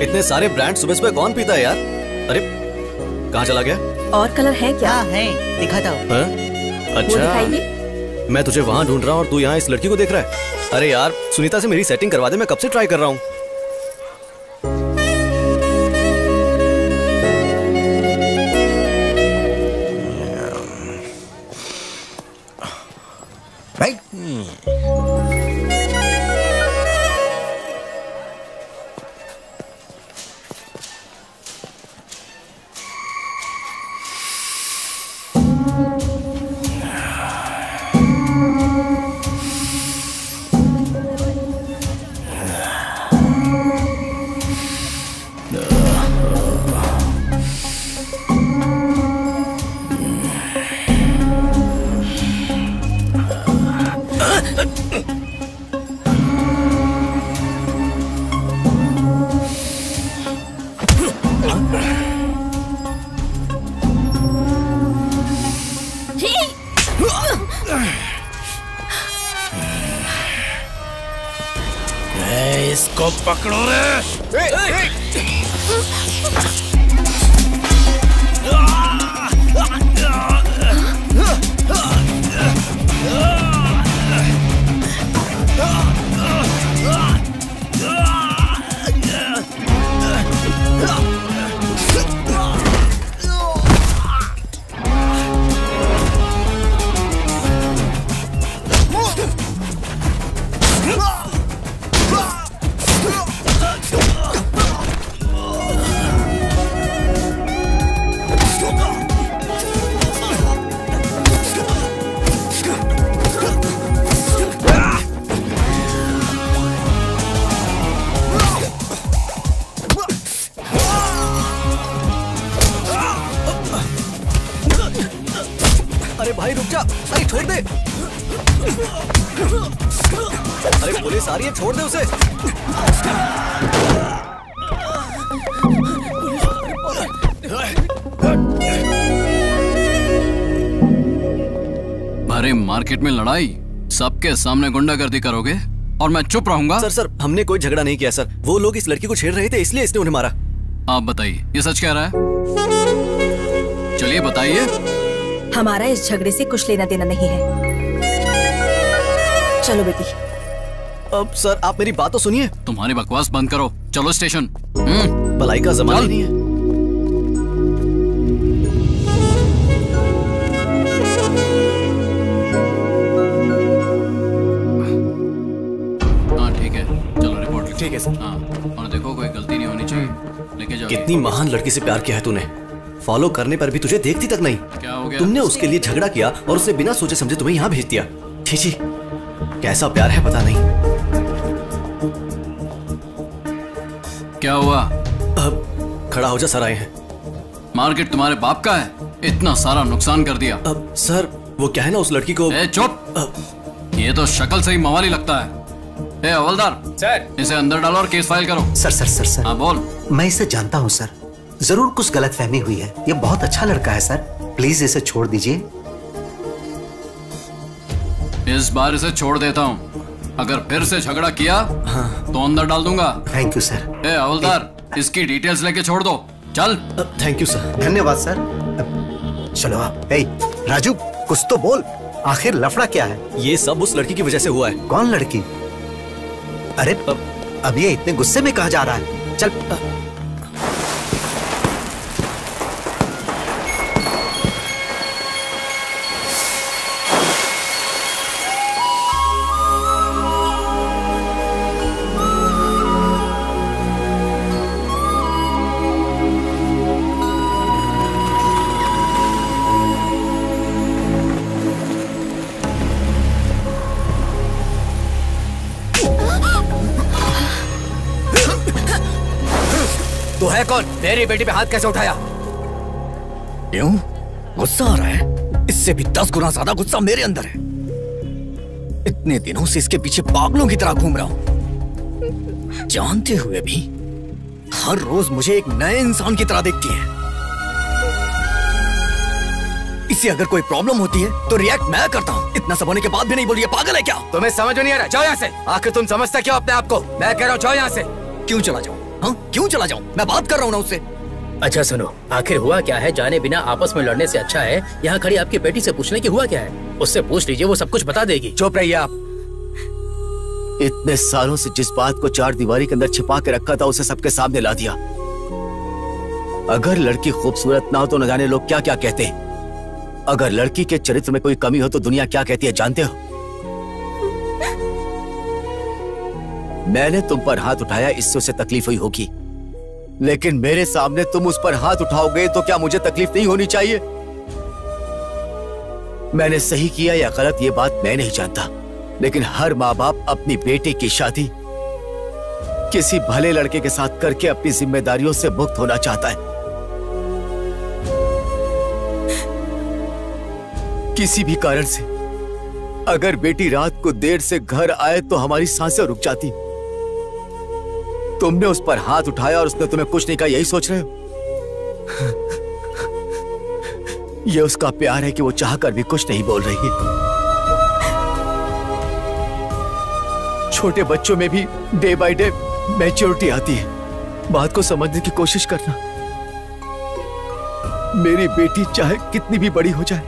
Speaker 6: इतने सारे ब्रांड सुबह सुबह कौन पीता है यार? अरे कहाँ चला गया?
Speaker 5: और कलर है क्या?
Speaker 12: हाँ है, दिखाता हूँ।
Speaker 6: अच्छा, मैं तुझे वहाँ ढूंढ रहा हूँ और तू यहाँ इस लड़की को देख रहा है। अरे यार सुनीता से मेरी सेटिंग करवा दे, मैं कब से ट्राई कर रहा हूँ।
Speaker 7: इसको पकड़ो रे।
Speaker 6: अरे भाई रुक जा, अरे छोड़ दे। अरे पुलिस आ रही है, छोड़ दे उसे।
Speaker 7: अरे मार्केट में लड़ाई, सबके सामने गुंडागर्दी करोगे और मैं चुप रहूंगा?
Speaker 6: सर हमने कोई झगड़ा नहीं किया सर, वो लोग इस लड़की को छेड़ रहे थे इसलिए इसने उन्हें मारा।
Speaker 7: आप बताइए, ये सच कह रहा है? चलिए बताइए।
Speaker 5: हमारा इस झगड़े से कुछ लेना देना नहीं है। चलो बेटी।
Speaker 6: अब सर आप मेरी बात तो सुनिए।
Speaker 7: तुम्हारी बकवास बंद करो, चलो स्टेशन।
Speaker 6: भलाई का जमाना नहीं है।
Speaker 7: हाँ ठीक है, चलो रिपोर्ट लिखो।
Speaker 6: ठीक है सर।
Speaker 7: हाँ, और देखो कोई गलती नहीं होनी चाहिए। लेके जाओ।
Speaker 6: कितनी महान लड़की से प्यार किया है तूने, फॉलो करने पर भी तुझे देखती तक नहीं।
Speaker 7: क्या हो गया?
Speaker 6: तुमने उसके लिए झगड़ा किया और उसे बिना सोचे समझे तुम्हें यहाँ भेज दिया। छी छी, कैसा प्यार है पता नहीं।
Speaker 7: क्या हुआ?
Speaker 6: अब खड़ा हो जा, सर आए हैं।
Speaker 7: मार्केट तुम्हारे बाप का है, इतना सारा नुकसान कर दिया।
Speaker 6: अब सर वो क्या है ना, उस लड़की को।
Speaker 7: ए चुप, ये तो शक्ल से ही मवाली लगता है। ए हवलदार
Speaker 8: सर,
Speaker 7: इसे अंदर डालो और केस फाइल करो।
Speaker 4: सर
Speaker 7: हाँ बोल।
Speaker 4: मैं इसे जानता हूँ सर, जरूर कुछ गलतफहमी हुई है। ये बहुत अच्छा लड़का है सर, प्लीज इसे छोड़ दीजिए।
Speaker 7: इस बार इसे छोड़ देता हूँ, अगर फिर से झगड़ा किया तो अंदर डाल दूंगा।
Speaker 4: Thank you sir.
Speaker 7: ए हवलदार, इसकी डिटेल्स लेके छोड़ दो, चल।
Speaker 6: Thank you sir.
Speaker 4: धन्यवाद सर। चलो आप। ए राजू, कुछ तो बोल, आखिर लफड़ा क्या है?
Speaker 6: ये सब उस लड़की की वजह से हुआ है।
Speaker 4: कौन लड़की? अरे अब ये इतने गुस्से में कहा जा रहा है? चल।
Speaker 6: तो है कौन? मेरी बेटी पे हाथ कैसे उठाया?
Speaker 2: क्यों गुस्सा आ रहा है? इससे भी 10 गुना ज्यादा गुस्सा मेरे अंदर है। इतने दिनों से इसके पीछे पागलों की तरह घूम रहा हूं, जानते हुए भी हर रोज मुझे एक नए इंसान की तरह देखती है। इसे अगर कोई प्रॉब्लम होती है तो रिएक्ट मैं करता हूँ, इतना सब होने के बाद भी नहीं बोली। पागल है क्या?
Speaker 6: तुम्हें समझ नहीं आ रहा? जाओ यहाँ से। आखिर तुम समझते क्यों अपने आप को? मैं कह रहा हूँ जाओ यहाँ से।
Speaker 2: क्यों चला जाऊं? हाँ क्यों चला जाऊं? मैं बात कर रहा हूँ ना उससे।
Speaker 10: अच्छा सुनो, आखिर हुआ क्या है? जाने बिना आपस में लड़ने से अच्छा है यहाँ खड़ी आपकी बेटी से पूछने की हुआ क्या है। उससे पूछ लीजिए, वो सब कुछ बता देगी।
Speaker 6: चुप रहिए आप।
Speaker 2: इतने सालों से जिस बात को 4 दीवारी के अंदर छिपा के रखा था उसे सबके सामने ला दिया। अगर लड़की खूबसूरत ना हो तो न जाने लोग क्या क्या कहते हैं। अगर लड़की के चरित्र में कोई कमी हो तो दुनिया क्या कहती है जानते हो? मैंने तुम पर हाथ उठाया, इससे उसे तकलीफ हुई होगी, लेकिन मेरे सामने तुम उस पर हाथ उठाओगे तो क्या मुझे तकलीफ नहीं होनी चाहिए? मैंने सही किया या गलत ये बात मैं नहीं जानता, लेकिन हर माँ बाप अपनी बेटी की शादी किसी भले लड़के के साथ करके अपनी जिम्मेदारियों से मुक्त होना चाहता है। किसी भी कारण से अगर बेटी रात को देर से घर आए तो हमारी सांसें रुक जाती। तुमने उस पर हाथ उठाया और उसने तुम्हें कुछ नहीं कहा, यही सोच रहे हो? यह उसका प्यार है कि वो चाहकर भी कुछ नहीं बोल रही है। छोटे बच्चों में भी डे बाय डे मैच्योरिटी आती है, बात को समझने की कोशिश करना। मेरी बेटी चाहे कितनी भी बड़ी हो जाए,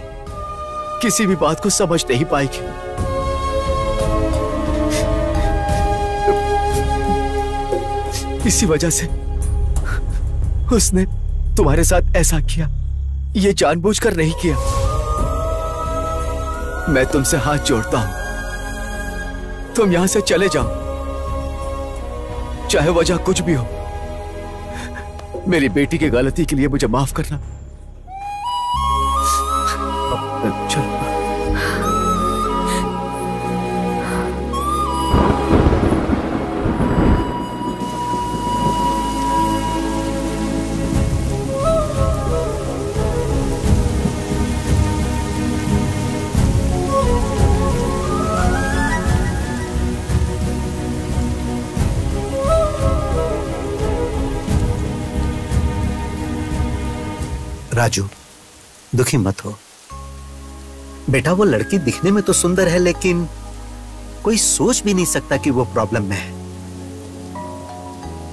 Speaker 2: किसी भी बात को समझ नहीं पाएगी। इसी वजह से उसने तुम्हारे साथ ऐसा किया, ये जानबूझकर नहीं किया। मैं तुमसे हाथ जोड़ता हूं, तुम यहां से चले जाओ, चाहे वजह कुछ भी हो। मेरी बेटी की गलती के लिए मुझे माफ करना। चलो।
Speaker 4: राजू, दुखी मत हो बेटा। वो लड़की दिखने में तो सुंदर है, लेकिन कोई सोच भी नहीं सकता कि वो प्रॉब्लम में है।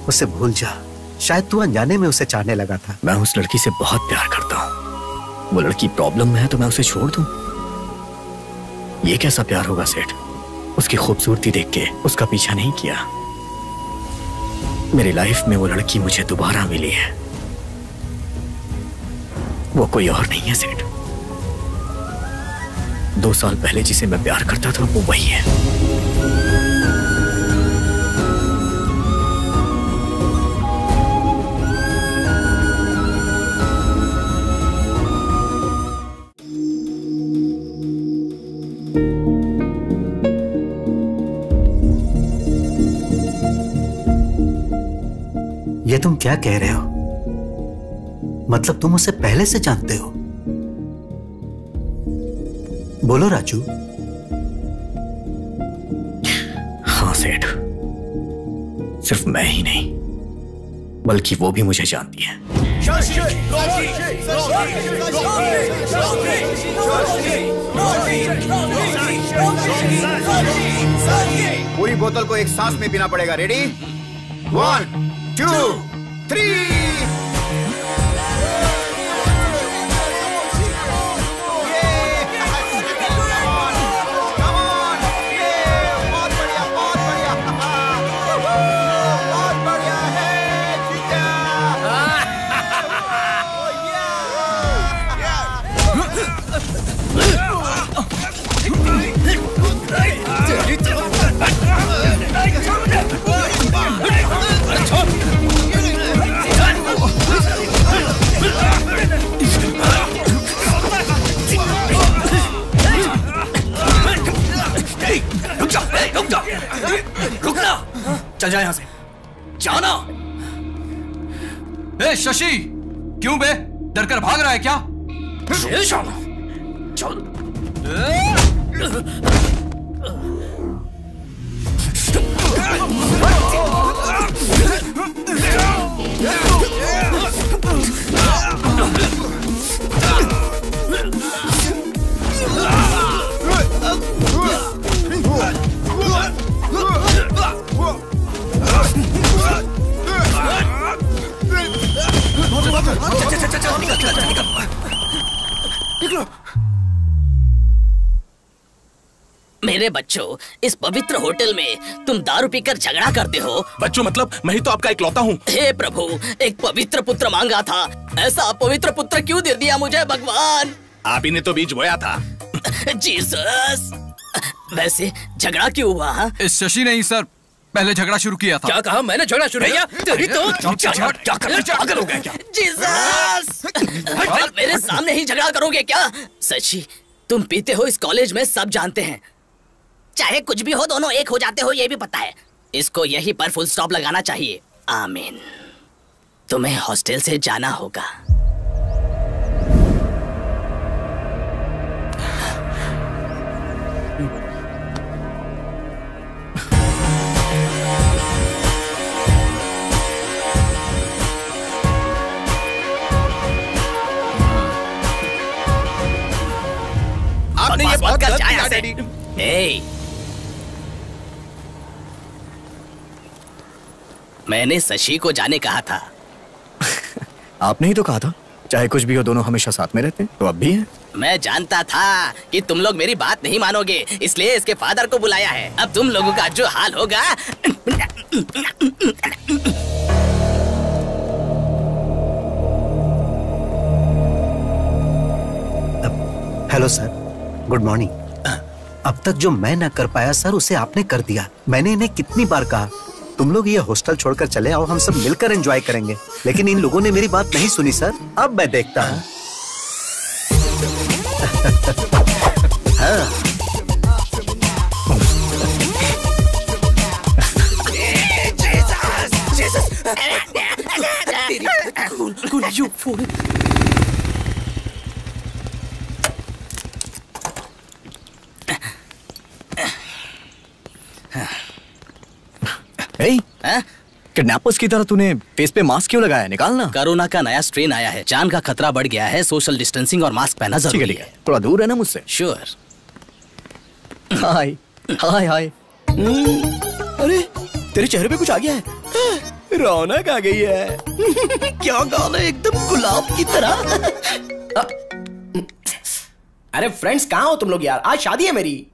Speaker 4: उसे भूल जा, शायद तू अनजाने में उसे चाहने लगा था।
Speaker 2: मैं उस लड़की से बहुत प्यार करता हूं। वो लड़की प्रॉब्लम में है तो मैं उसे छोड़ दूं? ये कैसा प्यार होगा सेठ? उसकी खूबसूरती देख के उसका पीछा नहीं किया। मेरी लाइफ में वो लड़की मुझे दोबारा मिली है, वो कोई और नहीं है सेठ। 2 साल पहले जिसे मैं प्यार करता था वो वही है।
Speaker 4: ये तुम क्या कह रहे हो? मतलब तुम उसे पहले से जानते हो? बोलो राजू।
Speaker 2: हाँ सेठ, सिर्फ मैं ही नहीं बल्कि वो भी मुझे जानती है।
Speaker 12: पूरी बोतल को एक सांस में पीना पड़ेगा। रेडी? 1 2 3।
Speaker 2: रुकना, चल जा यहां से, जाना।
Speaker 13: ए शशि, क्यों बे? डर कर भाग रहा है क्या?
Speaker 2: चल।
Speaker 14: मेरे बच्चों, इस पवित्र होटल में तुम दारू पीकर झगड़ा करते हो।
Speaker 3: बच्चों मतलब मैं ही तो आपका इकलौता हूँ।
Speaker 14: हे प्रभु, एक पवित्र पुत्र मांगा था, ऐसा अपवित्र पुत्र क्यों दे दिया मुझे भगवान?
Speaker 3: आप ही ने तो बीज बोया था।
Speaker 14: जीसस, वैसे झगड़ा क्यों हुआ?
Speaker 13: इस शशि ने ही सर पहले झगड़ा शुरू किया था।
Speaker 14: क्या कहा? मैंने झगड़ा शुरू किया? तेरी तो
Speaker 3: पागल हो गया क्या?
Speaker 14: जीसस, मेरे सामने ही झगड़ा करोगे क्या? सच्ची, तुम पीते हो इस कॉलेज में सब जानते हैं। चाहे कुछ भी हो, दोनों एक हो जाते हो, ये भी पता है। इसको यहीं पर फुल स्टॉप लगाना चाहिए। आमीन। तुम्हें हॉस्टल से जाना होगा।
Speaker 3: आपने ये बहुत गलत किया डैडी।
Speaker 14: मैंने शशि को जाने कहा था।
Speaker 2: आपने ही तो कहा था चाहे कुछ भी हो दोनों हमेशा साथ में रहते हैं, तो अब भी है।
Speaker 14: मैं जानता था कि तुम लोग मेरी बात नहीं मानोगे, इसलिए इसके फादर को बुलाया है। अब तुम लोगों का जो हाल होगा।
Speaker 4: Hello sir, good morning. अब तक जो मैं ना कर पाया सर, उसे आपने कर दिया। मैंने इन्हें कितनी बार कहा तुम लोग ये हॉस्टल छोड़कर चले आओ, हम सब मिलकर एंजॉय करेंगे, लेकिन इन लोगों ने मेरी बात नहीं सुनी सर। अब मैं देखता हूँ। हाँ।
Speaker 2: किडनैपर्स की तरह तूने फेस पे मास्क क्यों लगाया? निकालना।
Speaker 14: कोरोना का नया स्ट्रेन आया है, जान का खतरा बढ़ गया है, सोशल डिस्टेंसिंग और मास्क पहनना जरूरी है।
Speaker 2: थोड़ा दूर है ना मुझसे।
Speaker 14: श्योर।
Speaker 2: हाय हाय हाय। अरे तेरे चेहरे पे कुछ आ गया है, रौनक आ गई है। क्या गाल है, एकदम गुलाब की तरह।
Speaker 15: अरे फ्रेंड्स कहाँ हो तुम लोग यार? आज शादी है मेरी।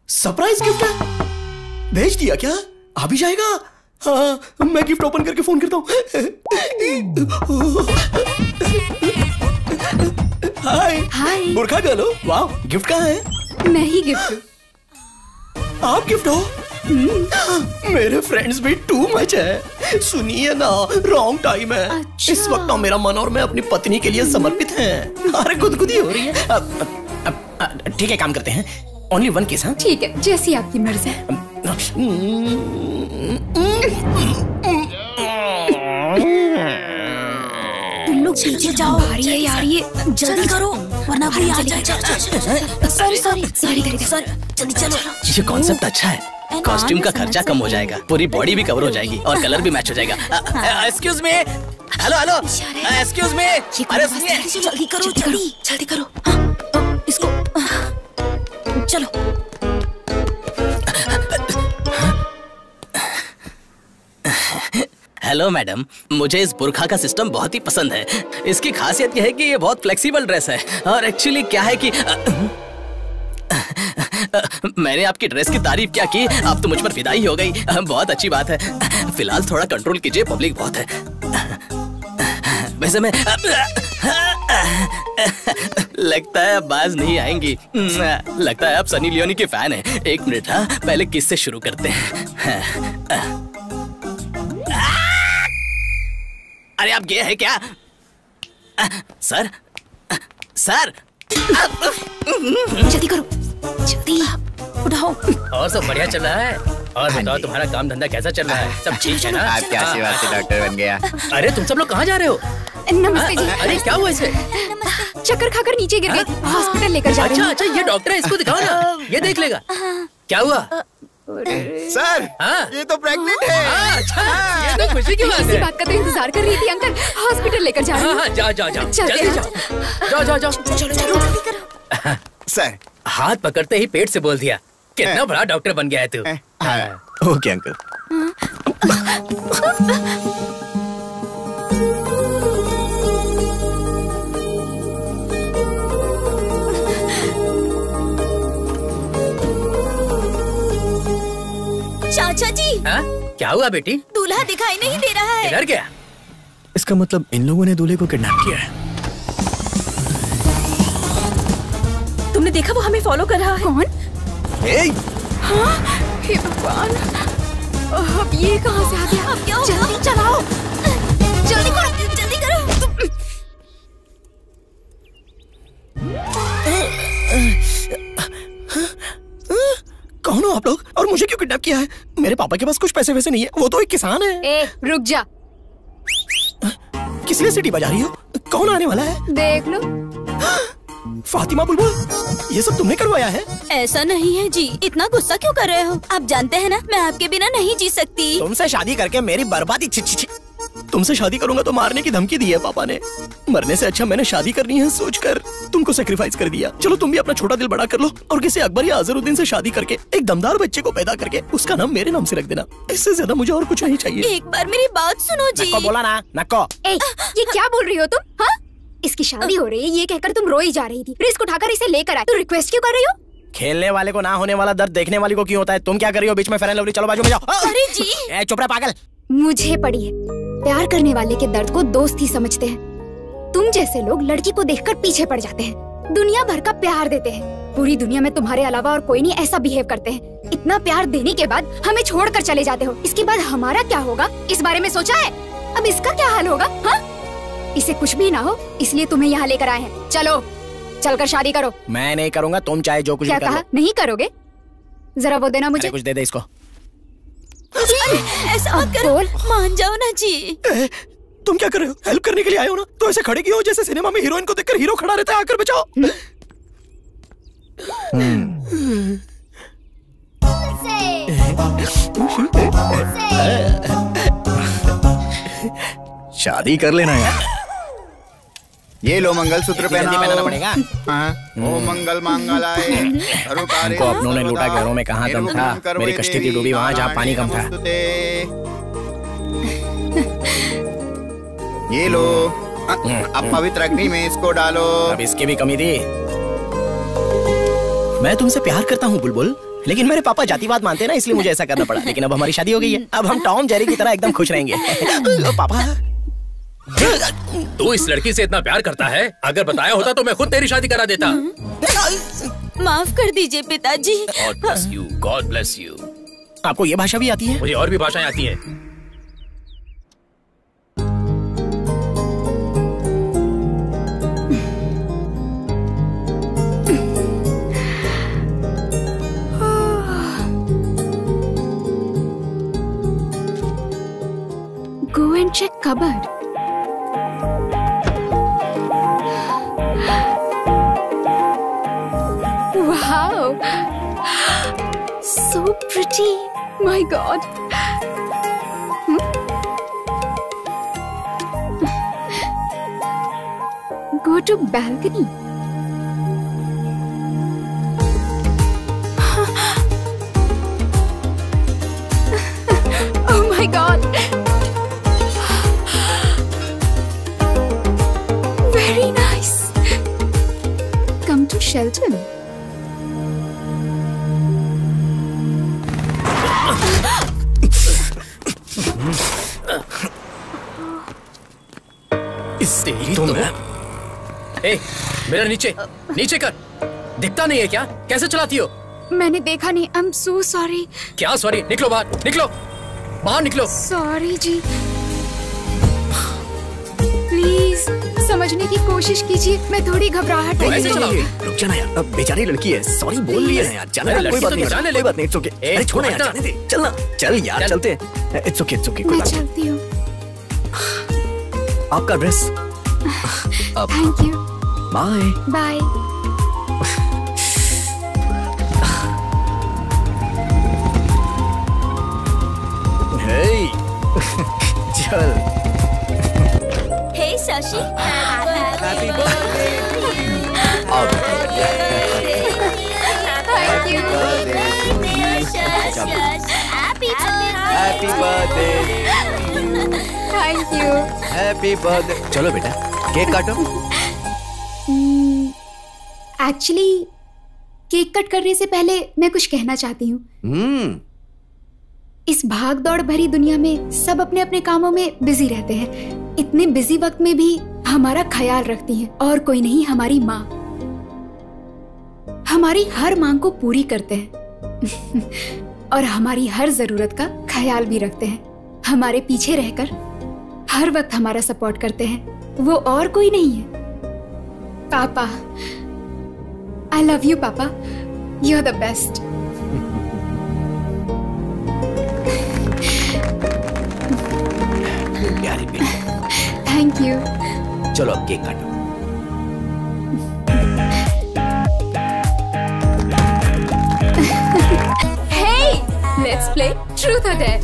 Speaker 2: सरप्राइज गिफ्ट है, भेज दिया क्या? आ भी जाएगा? हाँ, मैं गिफ्ट ओपन करके फोन करता हूँ। हाय
Speaker 15: हाय।
Speaker 2: बुरखा गर्ल हो? वाह, गिफ्ट कहाँ है?
Speaker 15: मैं ही गिफ्ट हूँ।
Speaker 2: आप गिफ्ट हो? मेरे फ्रेंड्स भी टू मच है। सुनिए ना, रॉन्ग टाइम है। अच्छा। इस वक्त ना मेरा मन और मैं अपनी पत्नी के लिए समर्पित हैं। अरे गुदगुदी हो रही है।
Speaker 15: ठीक है, काम करते हैं। Only one case. हाँ
Speaker 16: ठीक है, जैसी आपकी मर्जी।
Speaker 5: तुम लोग पीछे जाओ। आ रही है यार, ये जल्दी करो वरना कोई आ जाए। सॉरी जल्दी चलो।
Speaker 14: ये कॉन्सेप्ट अच्छा है। कॉस्ट्यूम का खर्चा कम हो जाएगा, पूरी बॉडी भी कवर हो जाएगी और कलर भी मैच हो जाएगा। Excuse me, hello excuse me. अरे सुनिए,
Speaker 5: जल्दी करो। इसको चलो।
Speaker 14: हेलो मैडम, मुझे इस बुरखा का सिस्टम बहुत ही पसंद है। इसकी खासियत यह है कि ये बहुत फ्लेक्सिबल ड्रेस है। और एक्चुअली क्या है कि मैंने आपकी ड्रेस की तारीफ क्या की, आप तो मुझ पर फिदा ही हो गई। बहुत अच्छी बात है। फिलहाल थोड़ा कंट्रोल कीजिए, पब्लिक बहुत है। वैसे मैं लगता है अब बाज नहीं आएंगी। लगता है आप सनी लियोनी के फैन हैं। एक मिनट, हाँ पहले किससे शुरू करते हैं? अरे आप गे है क्या? सर
Speaker 5: जल्दी करो, जल्दी उठाओ।
Speaker 17: और सब बढ़िया चल रहा है? और बताओ तुम्हारा काम धंधा कैसा चल रहा है? सब ठीक है ना?
Speaker 12: आपके आशीर्वाद से डॉक्टर बन गया।
Speaker 17: अरे तुम सब लोग कहाँ जा रहे हो?
Speaker 16: नमस्ते जी।
Speaker 17: अरे क्या हुआ इसे?
Speaker 16: चक्कर खाकर नीचे गिर गई, हॉस्पिटल लेकर जा रहे हैं।
Speaker 17: अच्छा, ये डॉक्टर है, इसको दिखाओ ना, ये देख लेगा। क्या हुआ?
Speaker 12: सर, ये तो प्रेग्नेंट है।
Speaker 17: अच्छा, ये तो खुशी की बात है।
Speaker 16: इसी बात का तो इंतजार कर रही थी अंकल। हॉस्पिटल लेकर जा रहे हैं।
Speaker 17: जाओ जल्दी जाओ।
Speaker 12: चलो। सर,
Speaker 17: हाथ पकड़ते ही पेट से बोल दिया। कितना बड़ा डॉक्टर बन गया है तू।
Speaker 2: Okay uncle.
Speaker 1: चाचा जी।
Speaker 17: क्या हुआ बेटी?
Speaker 1: दूल्हा दिखाई नहीं दे रहा है।
Speaker 17: इधर क्या?
Speaker 2: इसका मतलब इन लोगों ने दूल्हे को किडनैप किया है।
Speaker 5: तुमने देखा वो हमें फॉलो कर रहा है?
Speaker 16: कौन?
Speaker 5: हाँ?
Speaker 16: हे भगवान, अब ये कहाँ से आ गया?
Speaker 1: अब क्या होगा?
Speaker 16: जल्दी चलाओ,
Speaker 1: जल्दी करो।
Speaker 2: कौन हो आप लोग और मुझे क्यों किडनैप किया है? मेरे पापा के पास कुछ पैसे वैसे नहीं है, वो तो एक किसान है।
Speaker 16: ए, रुक जा।
Speaker 2: किस लिए सीटी बजा रही हो? कौन आने वाला है?
Speaker 16: देख लो।
Speaker 2: फातिमा बुलबुल, ये सब तुमने करवाया है?
Speaker 1: ऐसा नहीं है जी, इतना गुस्सा क्यों कर रहे हो? आप जानते हैं ना, मैं आपके बिना नहीं जी सकती।
Speaker 2: तुमसे शादी करके मेरी बर्बादी। तुमसे शादी करूंगा तो मारने की धमकी दी है पापा ने। मरने से अच्छा मैंने शादी करनी है सोचकर तुमको सेक्रीफाइस कर दिया। चलो तुम भी अपना छोटा दिल बड़ा कर लो और किसी अकबर या अजहरुद्दीन से शादी करके एक दमदार बच्चे को पैदा करके उसका नाम मेरे नाम से रख देना। इससे ज्यादा मुझे और कुछ नहीं चाहिए।
Speaker 1: एक बार मेरी बात सुनो जी।
Speaker 15: नको बोला ना, नको।
Speaker 16: ये क्या बोल रही हो तुम? हाँ, इसकी शादी हो रही है ये कहकर तुम रोई जा रही थी, रिस्क उठाकर इसे लेकर आए। तो रिक्वेस्ट क्यों कर रही हो?
Speaker 15: खेलने वाले को ना होने वाला दर्द देखने वाली को क्यों होता है? तुम क्या कर रही हो बीच में? फेयर एंड लवली, चलो बाजू में जाओ।
Speaker 1: अरे जी
Speaker 15: चुप रह पागल।
Speaker 16: मुझे पड़ी है, प्यार करने वाले के दर्द को दोस्त ही समझते हैं। तुम जैसे लोग लड़की को देखकर पीछे पड़ जाते हैं, दुनिया भर का प्यार देते हैं। पूरी दुनिया में तुम्हारे अलावा और कोई नहीं ऐसा बिहेव करते हैं। इतना प्यार देने के बाद हमें छोड़कर चले जाते हो। इसके बाद हमारा क्या होगा, इस बारे में सोचा है? अब इसका क्या हाल होगा? हाँ, इसे कुछ भी ना हो इसलिए तुम्हें यहाँ लेकर आए हैं। चलो चलकर शादी करो।
Speaker 15: मैं नहीं करूंगा, तुम चाहे जो कुछ
Speaker 16: क्या
Speaker 15: भी कर
Speaker 16: कहा?
Speaker 15: लो।
Speaker 16: नहीं करोगे? जरा वो देना मुझे।
Speaker 15: कुछ दे दे इसको।
Speaker 1: ऐसा मत करो, मान जाओ ना जी।
Speaker 2: तुम क्या कर रहे हो? हेल्प करने के लिए आए हो ना, तो ऐसे खड़े क्यों हो जैसे सिनेमा में हीरोइन को देखकर हीरो खड़ा रहता है, आकर बचाओ। शादी कर लेना यार।
Speaker 12: ये लो मंगलसूत्र
Speaker 15: पहनाना पड़ेगा।
Speaker 12: ओ मंगल मांगलाय।
Speaker 15: हमको अपनों ने लूटा, घरों में कहाँ दम था। मेरी कश्ती थी डूबी वहाँ जहाँ पानी कम था।
Speaker 12: ये लो, अब पवित्र अग्नि में इसको डालो।
Speaker 15: अब इसकी भी कमी थी। मैं तुमसे प्यार करता हूँ बुलबुल, लेकिन मेरे पापा जातिवाद मानते हैं ना, इसलिए मुझे ऐसा करना पड़ा। लेकिन अब हमारी शादी हो गई है, अब हम टॉम जेरी की तरह एकदम खुश रहेंगे। पापा,
Speaker 17: तू इस लड़की से इतना प्यार करता है, अगर बताया होता तो मैं खुद तेरी शादी करा देता।
Speaker 1: माफ कर दीजिए पिताजी।
Speaker 17: God bless you, God bless you।
Speaker 15: आपको ये भाषा भी आती है?
Speaker 17: मुझे और भी भाषाएं आती हैं।
Speaker 16: Go and check cupboard. Wow, so pretty. My God. Go to balcony. Oh my God. Very nice. Come to Shelton.
Speaker 15: तुम
Speaker 17: ए, मेरा नीचे नीचे कर। दिखता नहीं है क्या? कैसे चलाती हो?
Speaker 16: मैंने देखा नहीं। I'm so sorry.
Speaker 17: क्या सॉरी? निकलो बाहर, निकलो बाहर, निकलो।
Speaker 16: Sorry ji. Please समझने की कोशिश कीजिए, मैं थोड़ी घबराहट
Speaker 17: तो ऐसे चलाओ।
Speaker 2: रुक जाना यार, अब बेचारी लड़की है, सॉरी बोल लिया है यार। जाना यार, कोई बात नहीं, कोई बात नहीं, इट्स ओके। अरे छोड़ना यार, जाने दे, चलना, चल यार, चलते हैं। इट्स ओके, कोई
Speaker 16: मैं
Speaker 2: बात
Speaker 16: चलती हूँ।
Speaker 2: नहीं। आपका dress.
Speaker 16: Thank you.
Speaker 2: Bye
Speaker 16: Bye.
Speaker 2: हे चल।
Speaker 1: Hey Shashi, happy
Speaker 16: Thank you.
Speaker 2: Happy birthday,
Speaker 16: Thank you.
Speaker 2: Happy birthday. चलो बेटा, केक काटो।
Speaker 16: Actually, केक कट करने से पहले मैं कुछ कहना चाहती हूँ। इस भाग दौड़ भरी दुनिया में सब अपने अपने कामों में बिजी रहते हैं। इतने बिजी वक्त में भी हमारा ख्याल रखती हैं, और कोई नहीं, हमारी माँ। हमारी हर मांग को पूरी करते हैं और हमारी हर जरूरत का ख्याल भी रखते हैं। हमारे पीछे रहकर हर वक्त हमारा सपोर्ट करते हैं। वो और कोई नहीं है, पापा। I love you, Papa. You're the best.
Speaker 2: प्यारी बेटी।
Speaker 16: Thank you.
Speaker 2: चलो अब केक काटो।
Speaker 16: Hey, let's play Truth or Dare.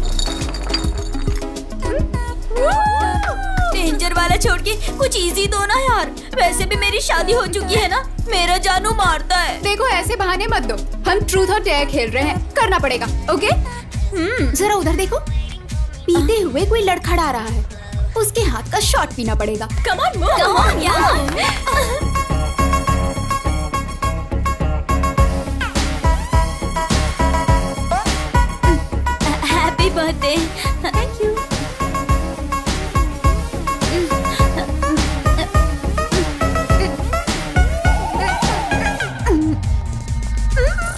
Speaker 1: Danger torture वाला छोड़ के कुछ इजी दो ना यार। वैसे भी मेरी शादी हो चुकी है ना, मेरा जानू मारता है।
Speaker 16: देखो ऐसे बहाने मत दो, हम ट्रूथ और डेयर खेल रहे हैं, करना पड़ेगा। ओके? जरा उधर देखो, पीते हुए कोई लड़खड़ा रहा है, उसके हाथ का शॉट पीना पड़ेगा।
Speaker 1: Come on move, come on यार। Happy birthday. Thank you.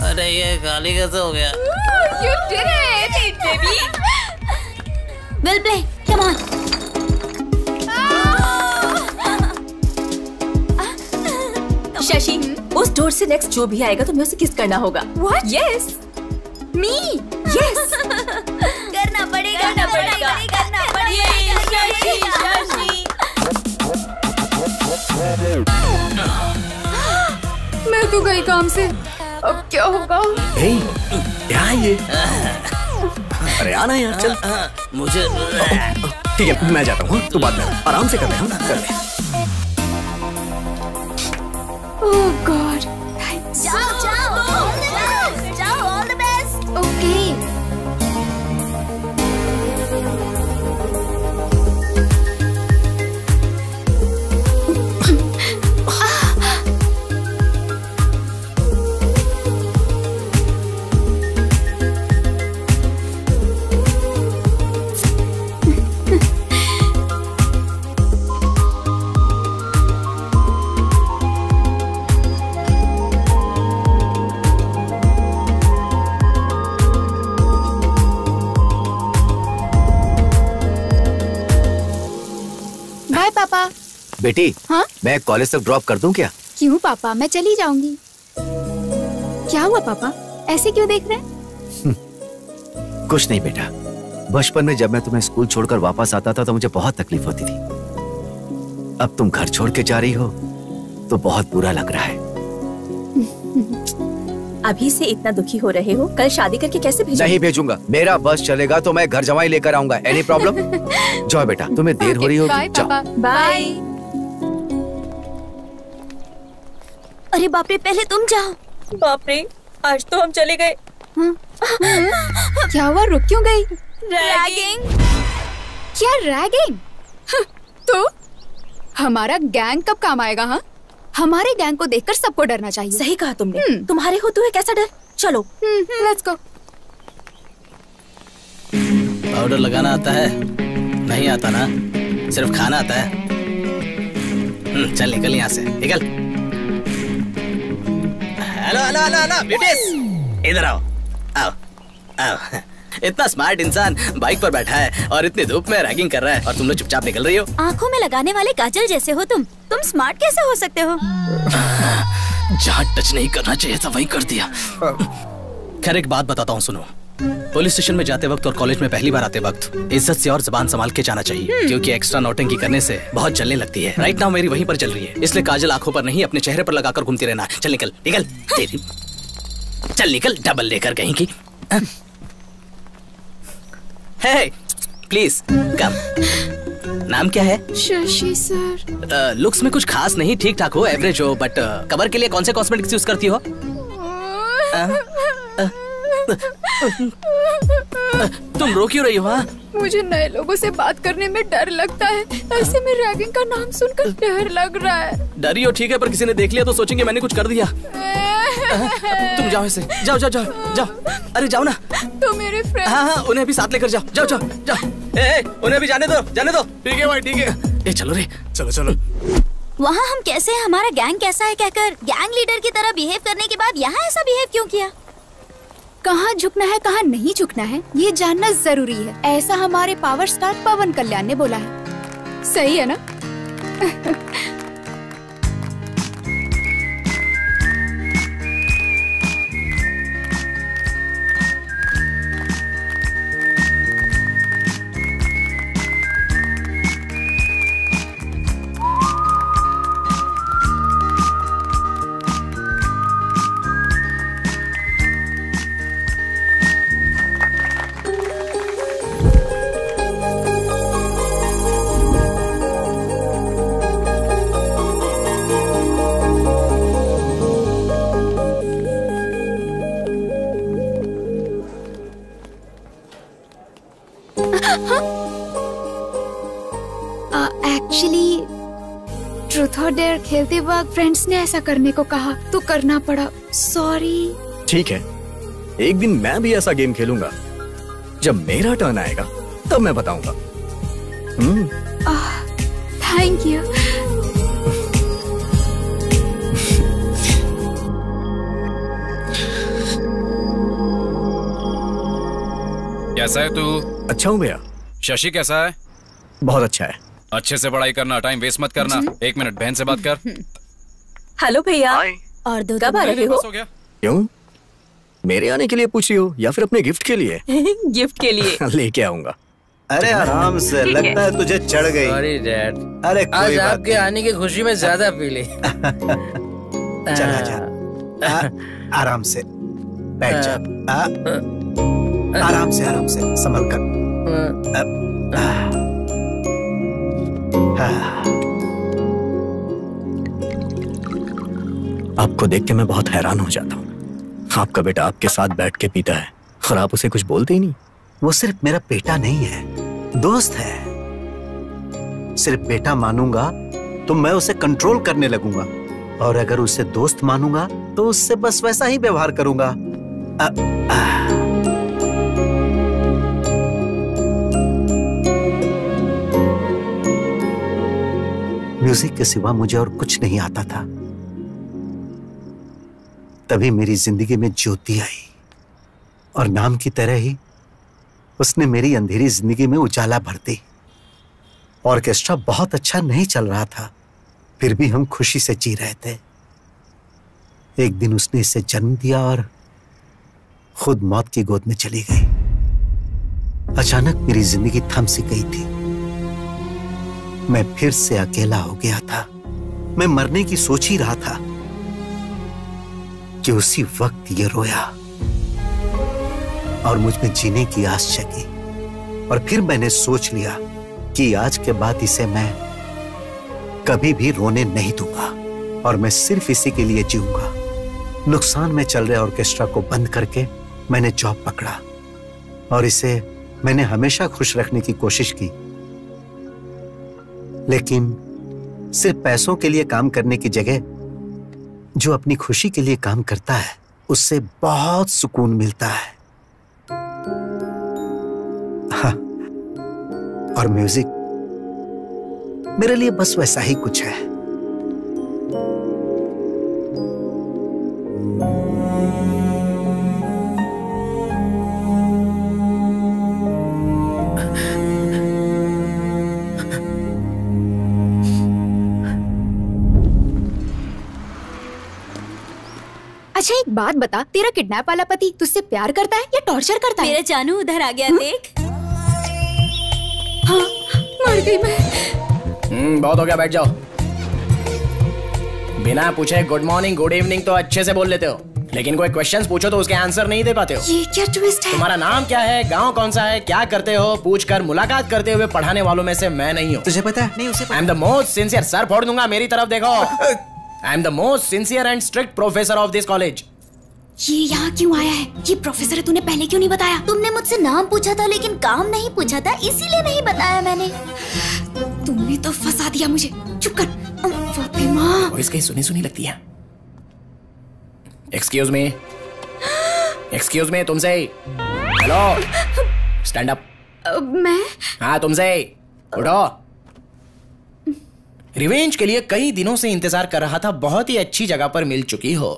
Speaker 9: अरे ये गाली कैसे हो गया?
Speaker 16: You did it, baby.
Speaker 11: We'll play. Come on.
Speaker 5: Shashi, उस डोर से नेक्स्ट जो भी आएगा तुम्हें उसे किस करना होगा।
Speaker 16: What?
Speaker 5: Yes.
Speaker 16: Me?
Speaker 5: Yes.
Speaker 1: करना पड़ेगा, करना पड़ेगा, करना पड़ेगा। शशि,
Speaker 16: मैं तो गई काम से, अब क्या होगा?
Speaker 6: क्या ये? अरे आना यार, चल।
Speaker 9: मुझे
Speaker 6: ठीक है, मैं जाता हूँ। तू बाद में आराम से कर ले, कर ले।
Speaker 16: Oh God.
Speaker 1: जाओ जाओ जाओ, all the best.
Speaker 16: Okay. Bye पापा।
Speaker 6: बेटी,
Speaker 16: हाँ?
Speaker 6: मैं कॉलेज तक ड्रॉप कर दूं क्या?
Speaker 16: क्यों पापा, मैं चली जाऊंगी। क्या हुआ पापा, ऐसे क्यों देख रहे हैं?
Speaker 6: कुछ नहीं बेटा, बचपन में जब मैं तुम्हें स्कूल छोड़कर वापस आता था तो मुझे बहुत तकलीफ होती थी। अब तुम घर छोड़ के जा रही हो तो बहुत बुरा लग रहा है।
Speaker 5: अभी से इतना दुखी हो रहे हो, कल शादी करके कैसे भेजोगे?
Speaker 6: नहीं भेजूंगा, मेरा बस चलेगा तो मैं घर जमाई लेकर आऊंगा। Any problem? जाओ बेटा, तुम्हें देर हो रही होगी।
Speaker 16: बाय पापा।
Speaker 5: बाय।
Speaker 11: अरे बाप रे, पहले तुम जाओ।
Speaker 5: बाप रे, आज तो हम चले गए।
Speaker 16: क्या हुआ, रुक क्यों गई?
Speaker 1: रैगिंग।
Speaker 16: क्या रैगिंग? तो हमारा गैंग कब काम आएगा? हाँ, हमारे गैंग को देखकर सबको डरना चाहिए।
Speaker 5: सही कहा तुमने। तुम्हारे होते हुए कैसा डर? चलो
Speaker 16: लेट्स गो।
Speaker 10: पाउडर लगाना आता है? नहीं आता ना, सिर्फ खाना आता है। चल निकल यहाँ से, निकल। Hello hello hello hello beauties, इधर आओ आओ आओ। इतना स्मार्ट इंसान बाइक पर बैठा है और इतनी धूप में रैगिंग कर रहा है और तुम लोग चुपचाप निकल रही हो।
Speaker 11: आंखों में लगाने वाले काजल जैसे हो तुम स्मार्ट कैसे हो सकते हो?
Speaker 10: जहाँ टच नहीं करना चाहिए था वही कर दिया। खैर एक बात बताता हूँ, सुनो। पुलिस स्टेशन में जाते वक्त और कॉलेज में पहली बार आते वक्त इज्जत से और जुबान संभाल के जाना चाहिए, क्योंकि एक्स्ट्रा नौटंकी करने से बहुत जलने लगती है। राइट नाउ मेरी वहीं पर चल रही है, इसलिए काजल आंखों पर नहीं अपने चेहरे पर लगाकर घूमती रहना। चल निकल निकल, तेरी चल निकल, डबल लेकर कहीं की। हे प्लीज कम। नाम क्या है?
Speaker 16: शशि सर।
Speaker 10: लुक्स में कुछ खास नहीं, ठीक ठाक हो, एवरेज हो, बट कवर के लिए कौन से कॉस्मेटिक्स यूज करती हो? तुम रो क्यों रही हो? हाँ,
Speaker 16: मुझे नए लोगों से बात करने में डर लगता है, ऐसे में रैगिंग का नाम सुनकर डर लग रहा है।
Speaker 10: डरी हो ठीक है, पर किसी ने देख लिया तो सोचेंगे मैंने कुछ कर दिया। तुम जाओ ऐसे, जाओ जाओ जाओ जाओ। अरे जाओ ना।
Speaker 16: तो मेरे फ्रेंड।
Speaker 10: हाँ हाँ, उन्हें भी साथ लेकर जाओ, जाओ जाओ जाओ। ए, उन्हें भी जाने दो, जाने दो। ठीक है भाई, ठीक है। ए चलो रे, चलो चलो।
Speaker 11: वहाँ हम कैसे हमारा गैंग कैसा है कहकर गैंग लीडर की तरह बिहेव करने के बाद यहाँ ऐसा बिहेव क्यों किया?
Speaker 16: कहाँ झुकना है कहाँ नहीं झुकना है ये जानना जरूरी है, ऐसा हमारे पावर स्टार पवन कल्याण ने बोला है। सही है ना? देर खेलते वक्त फ्रेंड्स ने ऐसा करने को कहा तो करना पड़ा, सॉरी।
Speaker 2: ठीक है, एक दिन मैं भी ऐसा गेम खेलूंगा। जब मेरा टर्न आएगा तब मैं बताऊंगा।
Speaker 16: Thank you.
Speaker 7: कैसा है तू?
Speaker 2: अच्छा हूँ भैया।
Speaker 7: शशि कैसा है?
Speaker 2: बहुत अच्छा है।
Speaker 7: अच्छे से पढ़ाई करना, टाइम वेस्ट मत करना। 1 मिनट बहन से बात कर।
Speaker 5: हेलो भैया। और दो कब आ रहे हो?
Speaker 2: क्यों? मेरे आने के लिए पूछ रही हो या फिर अपने गिफ्ट के लिए?
Speaker 5: गिफ्ट के लिए।
Speaker 2: लेके आऊंगा।
Speaker 4: अरे आराम से, लगता है तुझे चढ़ गई।
Speaker 18: Sorry dad.
Speaker 4: अरे
Speaker 18: आज आपके आने की खुशी में ज्यादा पी ली।
Speaker 4: चला जा। आराम से बैठ जा। आराम से संभल कर।
Speaker 2: आपको देख के मैं बहुत हैरान हो जाता हूँ। आपका बेटा आपके साथ बैठ के पीता है और आप उसे कुछ बोलते ही नहीं।
Speaker 4: वो सिर्फ मेरा बेटा नहीं है, दोस्त है। सिर्फ बेटा मानूंगा तो मैं उसे कंट्रोल करने लगूंगा, और अगर उसे दोस्त मानूंगा तो उससे बस वैसा ही व्यवहार करूंगा। म्यूजिक के सिवा मुझे और कुछ नहीं आता था। तभी मेरी जिंदगी में ज्योति आई, और नाम की तरह ही उसने मेरी अंधेरी जिंदगी में उजाला भर दी। ऑर्केस्ट्रा बहुत अच्छा नहीं चल रहा था, फिर भी हम खुशी से जी रहे थे। एक दिन उसने इसे जन्म दिया और खुद मौत की गोद में चली गई। अचानक मेरी जिंदगी थम सी गई थी। मैं फिर से अकेला हो गया था। मैं मरने की सोच ही रहा था कि उसी वक्त ये रोया और मुझ में जीने की आस जगी। और फिर मैंने सोच लिया कि आज के बाद इसे मैं कभी भी रोने नहीं दूंगा, और मैं सिर्फ इसी के लिए जीऊंगा। नुकसान में चल रहे ऑर्केस्ट्रा को बंद करके मैंने जॉब पकड़ा, और इसे मैंने हमेशा खुश रखने की कोशिश की। लेकिन सिर्फ पैसों के लिए काम करने की जगह जो अपनी खुशी के लिए काम करता है उससे बहुत सुकून मिलता है। हाँ, और म्यूजिक मेरे लिए बस वैसा ही कुछ है।
Speaker 16: अच्छा एक बात बता, तेरा किडनैप वाला पति तुझसे प्यार करता है या टॉर्चर करता है?
Speaker 5: मेरा जानू उधर आ गया, देख।
Speaker 16: हाँ, मर गई मैं।
Speaker 15: बहुत हो गया, बैठ जाओ। बिना पूछे गुड मॉर्निंग गुड इवनिंग तो अच्छे से बोल लेते हो, लेकिन कोई क्वेश्चंस पूछो तो उसके आंसर नहीं दे पाते हो।
Speaker 16: ये क्या ट्विस्ट है?
Speaker 15: तुम्हारा नाम क्या है, गांव कौन सा है, क्या करते हो, पूछकर मुलाकात करते हुए पढ़ाने वालों में से मैं नहीं हूँ।
Speaker 4: तुझे पता है? नहीं, उसे पता।
Speaker 15: आई am the most sincere, sir फोड़ दूंगा, मेरी तरफ देखो। आई am the most sincere and strict professor of this college.
Speaker 11: ये यहाँ क्यों आया है? ये प्रोफेसर है, तूने पहले क्यों नहीं बताया? तुमने मुझसे नाम पूछा था लेकिन काम नहीं पूछा था, इसीलिए नहीं बताया मैंने।
Speaker 16: तुमने तो फंसा दिया मुझे। चुप कर फातिमा।
Speaker 15: वॉइस कहीं सुनी सुनी लगती है। एक्सक्यूज मी, एक्सक्यूज मी, तुमसे। Hello, stand up.
Speaker 16: मैं?
Speaker 15: हाँ तुमसे, उठो। रिवेंज के लिए कई दिनों से इंतजार कर रहा था, बहुत ही अच्छी जगह पर मिल चुकी हो।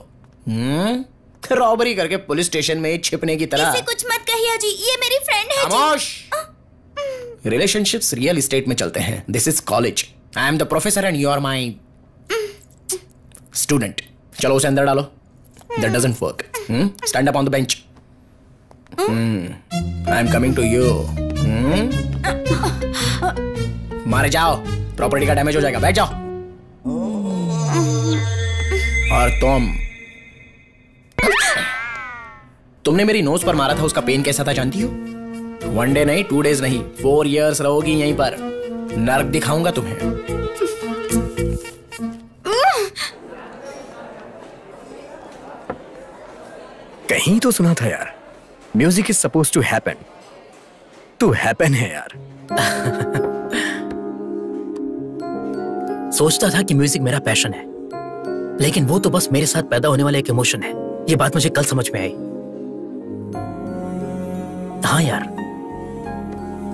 Speaker 15: रॉबरी करके पुलिस स्टेशन में छिपने की तरह।
Speaker 11: इसे कुछ मत कहिए जी, ये मेरी फ्रेंड है।
Speaker 15: खामोश। रिलेशनशिप्स रियल एस्टेट में चलते हैं। This is college. I am the professor and you are my student. चलो उसे अंदर डालो। That doesn't work. Stand up on the bench. I am coming to you. मारे जाओ, प्रॉपर्टी का डैमेज हो जाएगा। बैठ जाओ। और तुमने मेरी नोज पर मारा था, उसका पेन कैसा था जानती हो? 1 डे नहीं, 2 डेज नहीं, 4 years रहोगी यहीं पर। नर्क दिखाऊंगा तुम्हें।
Speaker 2: कहीं तो सुना था यार, music is suppose to happen. तू हैपन है यार।
Speaker 15: सोचता था कि म्यूजिक मेरा पैशन है, लेकिन वो तो बस मेरे साथ पैदा होने वाला एक इमोशन है। ये बात मुझे कल समझ में आई। हाँ यार,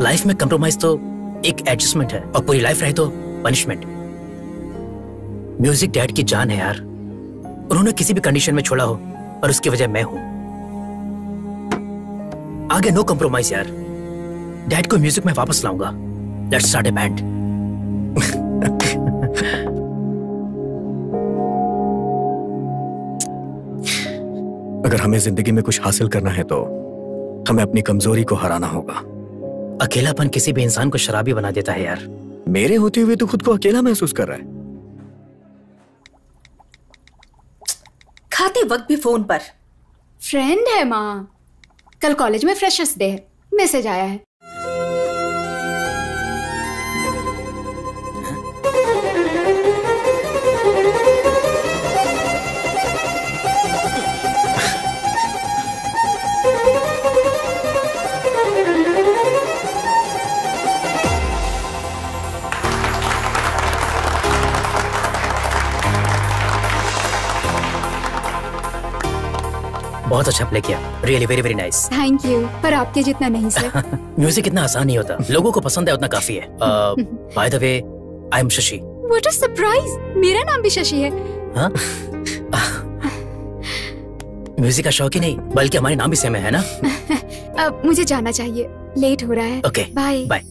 Speaker 15: लाइफ में कंप्रोमाइज तो एक एडजस्टमेंट है, और पूरी लाइफ रहे तो पनिशमेंट। म्यूजिक डैड की जान है यार। उन्होंने किसी भी कंडीशन में छोड़ा हो, और उसकी वजह मैं हूं। आगे नो कंप्रोमाइज यार। डैड को म्यूजिक में वापस लाऊंगा। Let's start a band.
Speaker 2: अगर हमें जिंदगी में कुछ हासिल करना है तो हमें अपनी कमजोरी को हराना होगा।
Speaker 15: अकेलापन किसी भी इंसान को शराबी बना देता है यार।
Speaker 2: मेरे होते हुए तो खुद को अकेला महसूस कर रहा है।
Speaker 5: खाते वक्त भी फोन पर।
Speaker 16: फ्रेंड है माँ, कल कॉलेज में फ्रेशर्स डे है, मैसेज आया है।
Speaker 15: बहुत अच्छा प्ले किया, really very very nice.
Speaker 16: Thank you, पर आपके जितना नहीं सर।
Speaker 15: म्यूजिक इतना आसान नहीं होता, लोगों को पसंद है उतना काफी है। By the way, I am Shashi.
Speaker 16: What a surprise, मेरा नाम भी शशि है।
Speaker 15: हाँ? म्यूजिक का शौक ही नहीं, बल्कि हमारे नाम भी सेम है ना?
Speaker 16: अब मुझे जाना चाहिए, लेट हो रहा है।
Speaker 15: Okay,
Speaker 16: bye
Speaker 15: bye.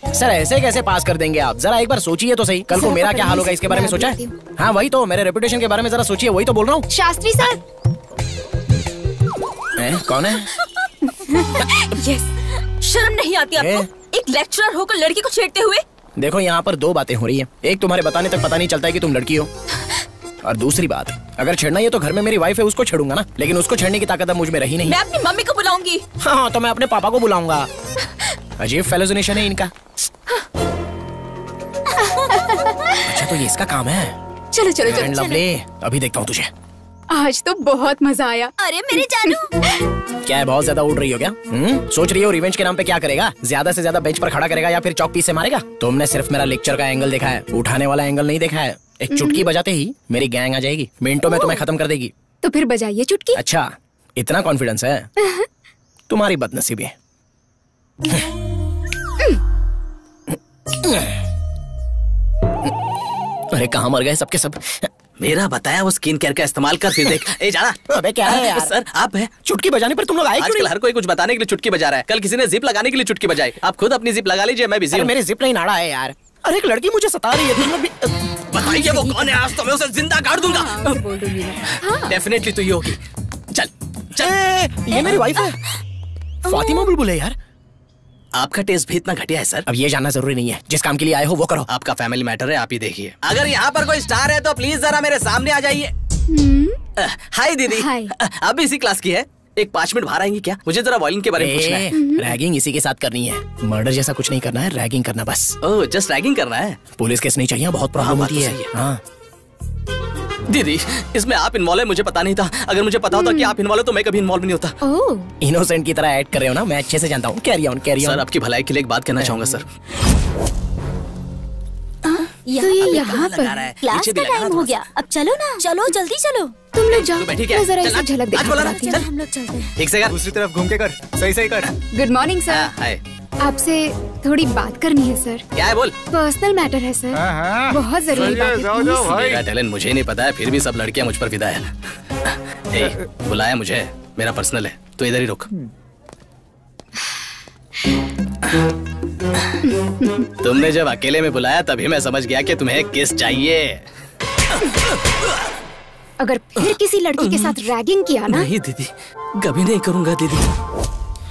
Speaker 17: सर ऐसे कैसे पास कर देंगे आप? जरा एक बार सोचिए तो सही, कल को मेरा क्या हाल होगा इसके बारे में सोचा है? हाँ वही तो, मेरे रेपुटेशन के बारे में जरा सोचिए, वही तो बोल रहा हूँ।
Speaker 16: शास्त्री सर।
Speaker 17: कौन है?
Speaker 5: यस, शर्म नहीं आती आपको? एक लेक्चरर होकर लड़की को छेड़ते हुए।
Speaker 17: देखो यहाँ पर दो बातें हो रही है। एक, तुम्हारे बताने तक पता नहीं चलता है कि तुम लड़की हो, और दूसरी बात, अगर छेड़ना ही तो घर में मेरी वाइफ है उसको छेड़ूंगा ना, लेकिन उसको छेड़ने की ताकत अब मुझ में रही नहीं।
Speaker 5: मैं अपनी मम्मी को बुलाऊंगी।
Speaker 17: हाँ तो मैं अपने पापा को बुलाऊंगा। अजीब फेलोजिनेशन है इनका। अच्छा तो ये इसका काम है।
Speaker 16: चलो चलो चलो,
Speaker 17: लवली, अभी देखता हूँ तुझे।
Speaker 16: आज तो बहुत मजा आया।
Speaker 5: अरे मेरे जानू।
Speaker 17: क्या है, बहुत ज्यादा उड़ रही हो क्या? सोच रही हो रिवेंज के नाम पे क्या करेगा? ज्यादा से ज्यादा बेंच पर खड़ा करेगा या फिर चौक पीस से मारेगा? तुमने सिर्फ मेरा लेक्चर का एंगल देखा है, उठाने वाला एंगल नहीं देखा है। एक चुटकी बजाते ही मेरी गैंग आ जाएगी, मिनटों में तुम्हें खत्म कर देगी।
Speaker 16: तो फिर बजाइए चुटकी।
Speaker 17: अच्छा, इतना कॉन्फिडेंस है? तुम्हारी बदनसीबी है। अरे कहाँ मर गए सबके सब?
Speaker 10: मेरा बताया वो स्किन केयर का इस्तेमाल कर, फिर देख। ए जाना।
Speaker 17: अबे क्या है यार?
Speaker 10: सर आप है
Speaker 17: चुटकी बजाने पर तुम लोग आए क्यों?
Speaker 10: आजकल हर कोई कुछ बताने के लिए चुटकी बजा रहा है। कल किसी ने जिप लगाने के लिए चुटकी बजाई। आप खुद अपनी जिप लगा लीजिए, मैं बिजी हूं।
Speaker 17: मेरी जिप नहीं नाड़ा है यार। अरे एक लड़की मुझे सता रही है, तुम लोग भी
Speaker 10: बताइए वो कौन है? आज तो मैं उसे जिंदा गाड़ दूंगा। डेफिनेटली तो ये होगी। चल चल,
Speaker 17: ये मेरी वाइफ है, फातिमा बुलबुल है यार।
Speaker 10: आपका टेस्ट भी इतना घटिया है सर?
Speaker 17: अब ये जानना जरूरी नहीं है, जिस काम के लिए आए हो वो करो।
Speaker 10: आपका फैमिली मैटर है, आप ही देखिए। अगर यहाँ पर कोई स्टार है तो प्लीज जरा मेरे सामने आ जाइए। हाय दीदी। आप भी इसी क्लास की है? एक 5 मिनट बाहर आएंगी क्या? मुझे जरा वॉयलिन के बारे में पूछना है।
Speaker 17: रैगिंग इसी के साथ करनी है, मर्डर जैसा कुछ नहीं करना है, रैगिंग करना बस।
Speaker 10: ओह, जस्ट रैगिंग करना है?
Speaker 17: पुलिस केस नहीं चाहिए, बहुत प्रॉब्लम होती है। हाँ
Speaker 10: दीदी, इसमें आप इन्वॉल्व है मुझे पता नहीं था। अगर मुझे पता होता कि आप इन्वॉल्व है तो मैं कभी इन्वॉल्व नहीं होता।
Speaker 17: इनोसेंट की तरह ऐड कर रहे हो ना, मैं अच्छे से जानता हूँ। Carry on carry on.
Speaker 10: Sir आपकी भलाई के लिए एक बात कहना चाहूंगा सर।
Speaker 16: तो ये यहाँ पर
Speaker 11: क्लास का टाइम हो गया, अब चलो ना। चलो जल्दी चलो।
Speaker 16: तुम लोग जाओ,
Speaker 10: बैठी क्या?
Speaker 16: मैं जरा इसे झलक देखना चाहती हूँ।
Speaker 11: हम लोग चलते हैं।
Speaker 10: ठीक से कर।
Speaker 8: दूसरी तरफ घूम के कर, सही सही कर।
Speaker 16: Good morning sir.
Speaker 10: हाय।
Speaker 16: आपसे थोड़ी बात करनी है सर।
Speaker 10: क्या है बोल?
Speaker 16: पर्सनल मैटर है सर, बहुत जरूरी बात है।
Speaker 10: मेरा टैलेंट मुझे नहीं पता है, फिर भी सब लड़कियां मुझ पर फिदा है। ए, बुलाया मुझे, मेरा पर्सनल है, तो इधर ही रुक। तुमने जब अकेले में बुलाया तभी मैं समझ गया कि तुम्हें किस चाहिए।
Speaker 16: अगर फिर किसी लड़की के साथ रैगिंग किया ना।
Speaker 10: नहीं दीदी, कभी नहीं करूंगा दीदी।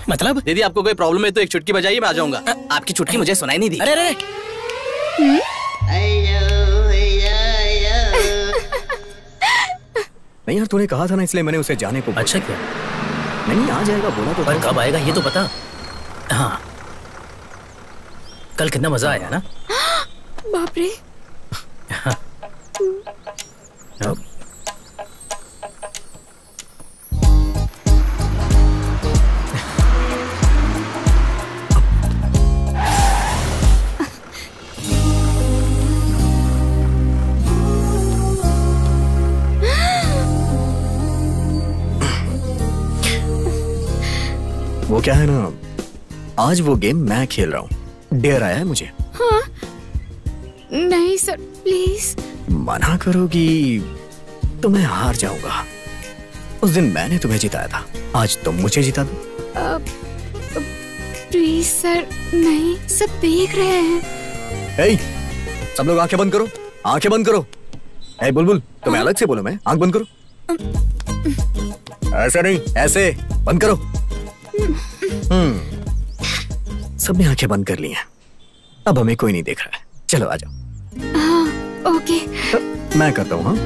Speaker 17: मतलब?
Speaker 10: दीदी आपको कोई प्रॉब्लम है तो एक चुटकी बजाइए, मैं आ जाऊंगा। आपकी चुटकी मुझे सुनाई नहीं दी।
Speaker 17: अरे अरे
Speaker 2: नहीं यार, तूने कहा था ना, इसलिए मैंने उसे जाने को।
Speaker 15: अच्छा क्या?
Speaker 2: नहीं आ जाएगा बोला तो।
Speaker 15: पर कब आएगा ये तो पता। हाँ, कल कितना मजा आया ना।
Speaker 16: बाप रे।
Speaker 2: वो क्या है ना, आज वो गेम मैं खेल रहा हूँ। डेयर आया है मुझे।
Speaker 16: हाँ? नहीं सर प्लीज।
Speaker 2: मना करोगी तो मैं हार जाऊंगा। उस दिन मैंने तुम्हें जिताया था, आज तुम मुझे जिता दो।
Speaker 16: प्लीज सर, नहीं, सब देख रहे हैं।
Speaker 2: ए, सब लोग आंखें बंद करो, आंखें बंद करो। ए बुलबुल, तुम्हें अलग से बोलो, मैं आंख बंद करो। ऐसे नहीं, ऐसे बंद करो। सबने आंखें बंद कर ली हैं, अब हमें कोई नहीं देख रहा है। चलो आ जाओ।
Speaker 16: हाँ, ओके।
Speaker 2: मैं करता हूँ। हाँ।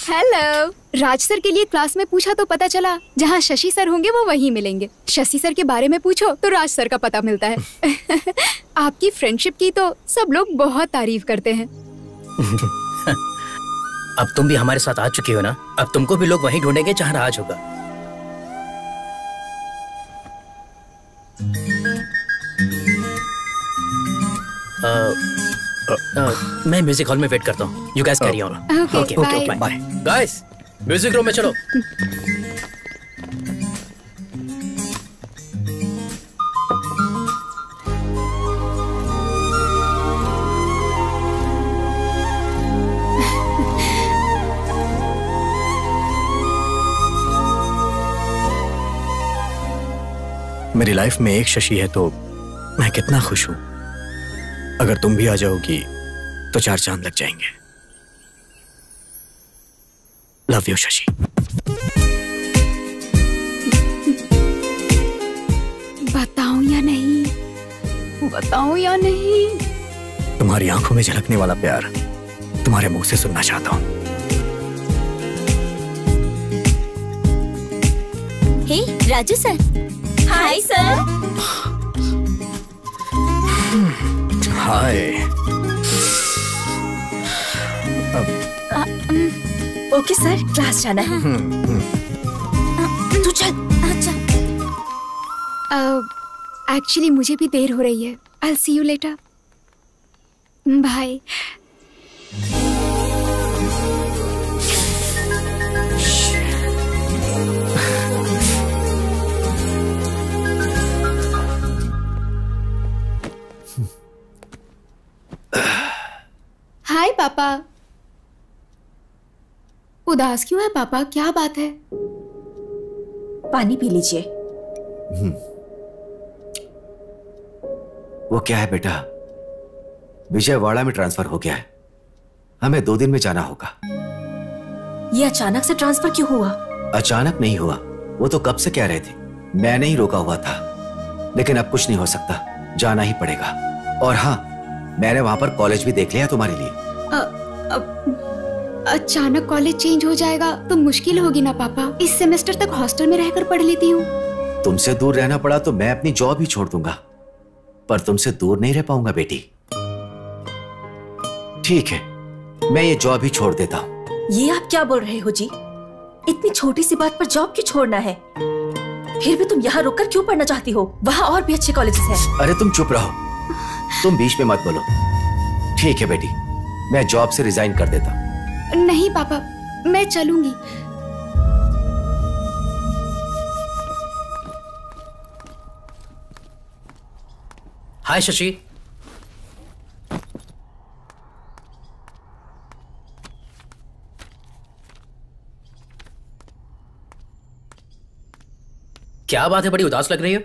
Speaker 16: हेलो। राज सर के लिए क्लास में पूछा तो पता चला जहाँ शशि सर होंगे वो वहीं मिलेंगे। शशि सर के बारे में पूछो तो राज सर का पता मिलता है। आपकी फ्रेंडशिप की तो सब लोग बहुत तारीफ करते हैं।
Speaker 15: अब तुम भी हमारे साथ आ चुकी हो ना, अब तुमको भी लोग वहीं ढूंढेंगे जहाँ राज होगा। मैं म्यूजिक हॉल में वेट करता हूँ। You guys carry on.
Speaker 16: Okay,
Speaker 15: bye. Guys, music room में चलो।
Speaker 2: मेरी लाइफ में एक शशि है तो मैं कितना खुश हूं। अगर तुम भी आ जाओगी तो 4 चांद लग जाएंगे। Love you Shashi.
Speaker 16: बताऊं या नहीं, बताऊं या नहीं?
Speaker 2: तुम्हारी आंखों में झलकने वाला प्यार तुम्हारे मुंह से सुनना चाहता हूं।
Speaker 5: Hey Raju sir. Hi sir.
Speaker 2: Hi.
Speaker 5: Okay sir, class जाना है। तू चल। अच्छा।
Speaker 16: एक्चुअली मुझे भी देर हो रही है। I'll see you later. Bye. Hi पापा। उदास क्यों है पापा, क्या बात है?
Speaker 5: पानी पी लीजिए।
Speaker 6: वो क्या है बेटा, विजयवाड़ा में ट्रांसफर हो गया है, हमें 2 दिन में जाना होगा।
Speaker 5: ये अचानक से ट्रांसफर क्यों हुआ?
Speaker 6: अचानक नहीं हुआ, वो तो कब से कह रहे थे, मैंने ही रोका हुआ था। लेकिन अब कुछ नहीं हो सकता, जाना ही पड़ेगा। और हाँ, मैंने वहां पर कॉलेज भी देख लिया तुम्हारे लिए।
Speaker 16: अचानक कॉलेज चेंज हो जाएगा तो मुश्किल होगी ना पापा। इस सेमेस्टर तक हॉस्टल में रहकर पढ़ लेती हूँ।
Speaker 6: तुमसे दूर रहना पड़ा तो मैं अपनी जॉब ही छोड़ दूंगा, पर तुमसे दूर नहीं रह पाऊंगा बेटी। ठीक है, मैं ये जॉब ही छोड़ देता हूँ।
Speaker 5: ये आप क्या बोल रहे हो जी? इतनी छोटी सी बात पर जॉब क्यों छोड़ना है? फिर भी तुम यहाँ रुककर क्यों पढ़ना चाहती हो? वहाँ और भी अच्छे कॉलेजेस हैं।
Speaker 6: अरे तुम चुप रहो, तुम बीच में मत बोलो। ठीक है बेटी, मैं जॉब से रिजाइन कर देता हूँ।
Speaker 16: नहीं पापा, मैं चलूंगी।
Speaker 15: हाय शशि। क्या बात है, बड़ी उदास लग रही हो?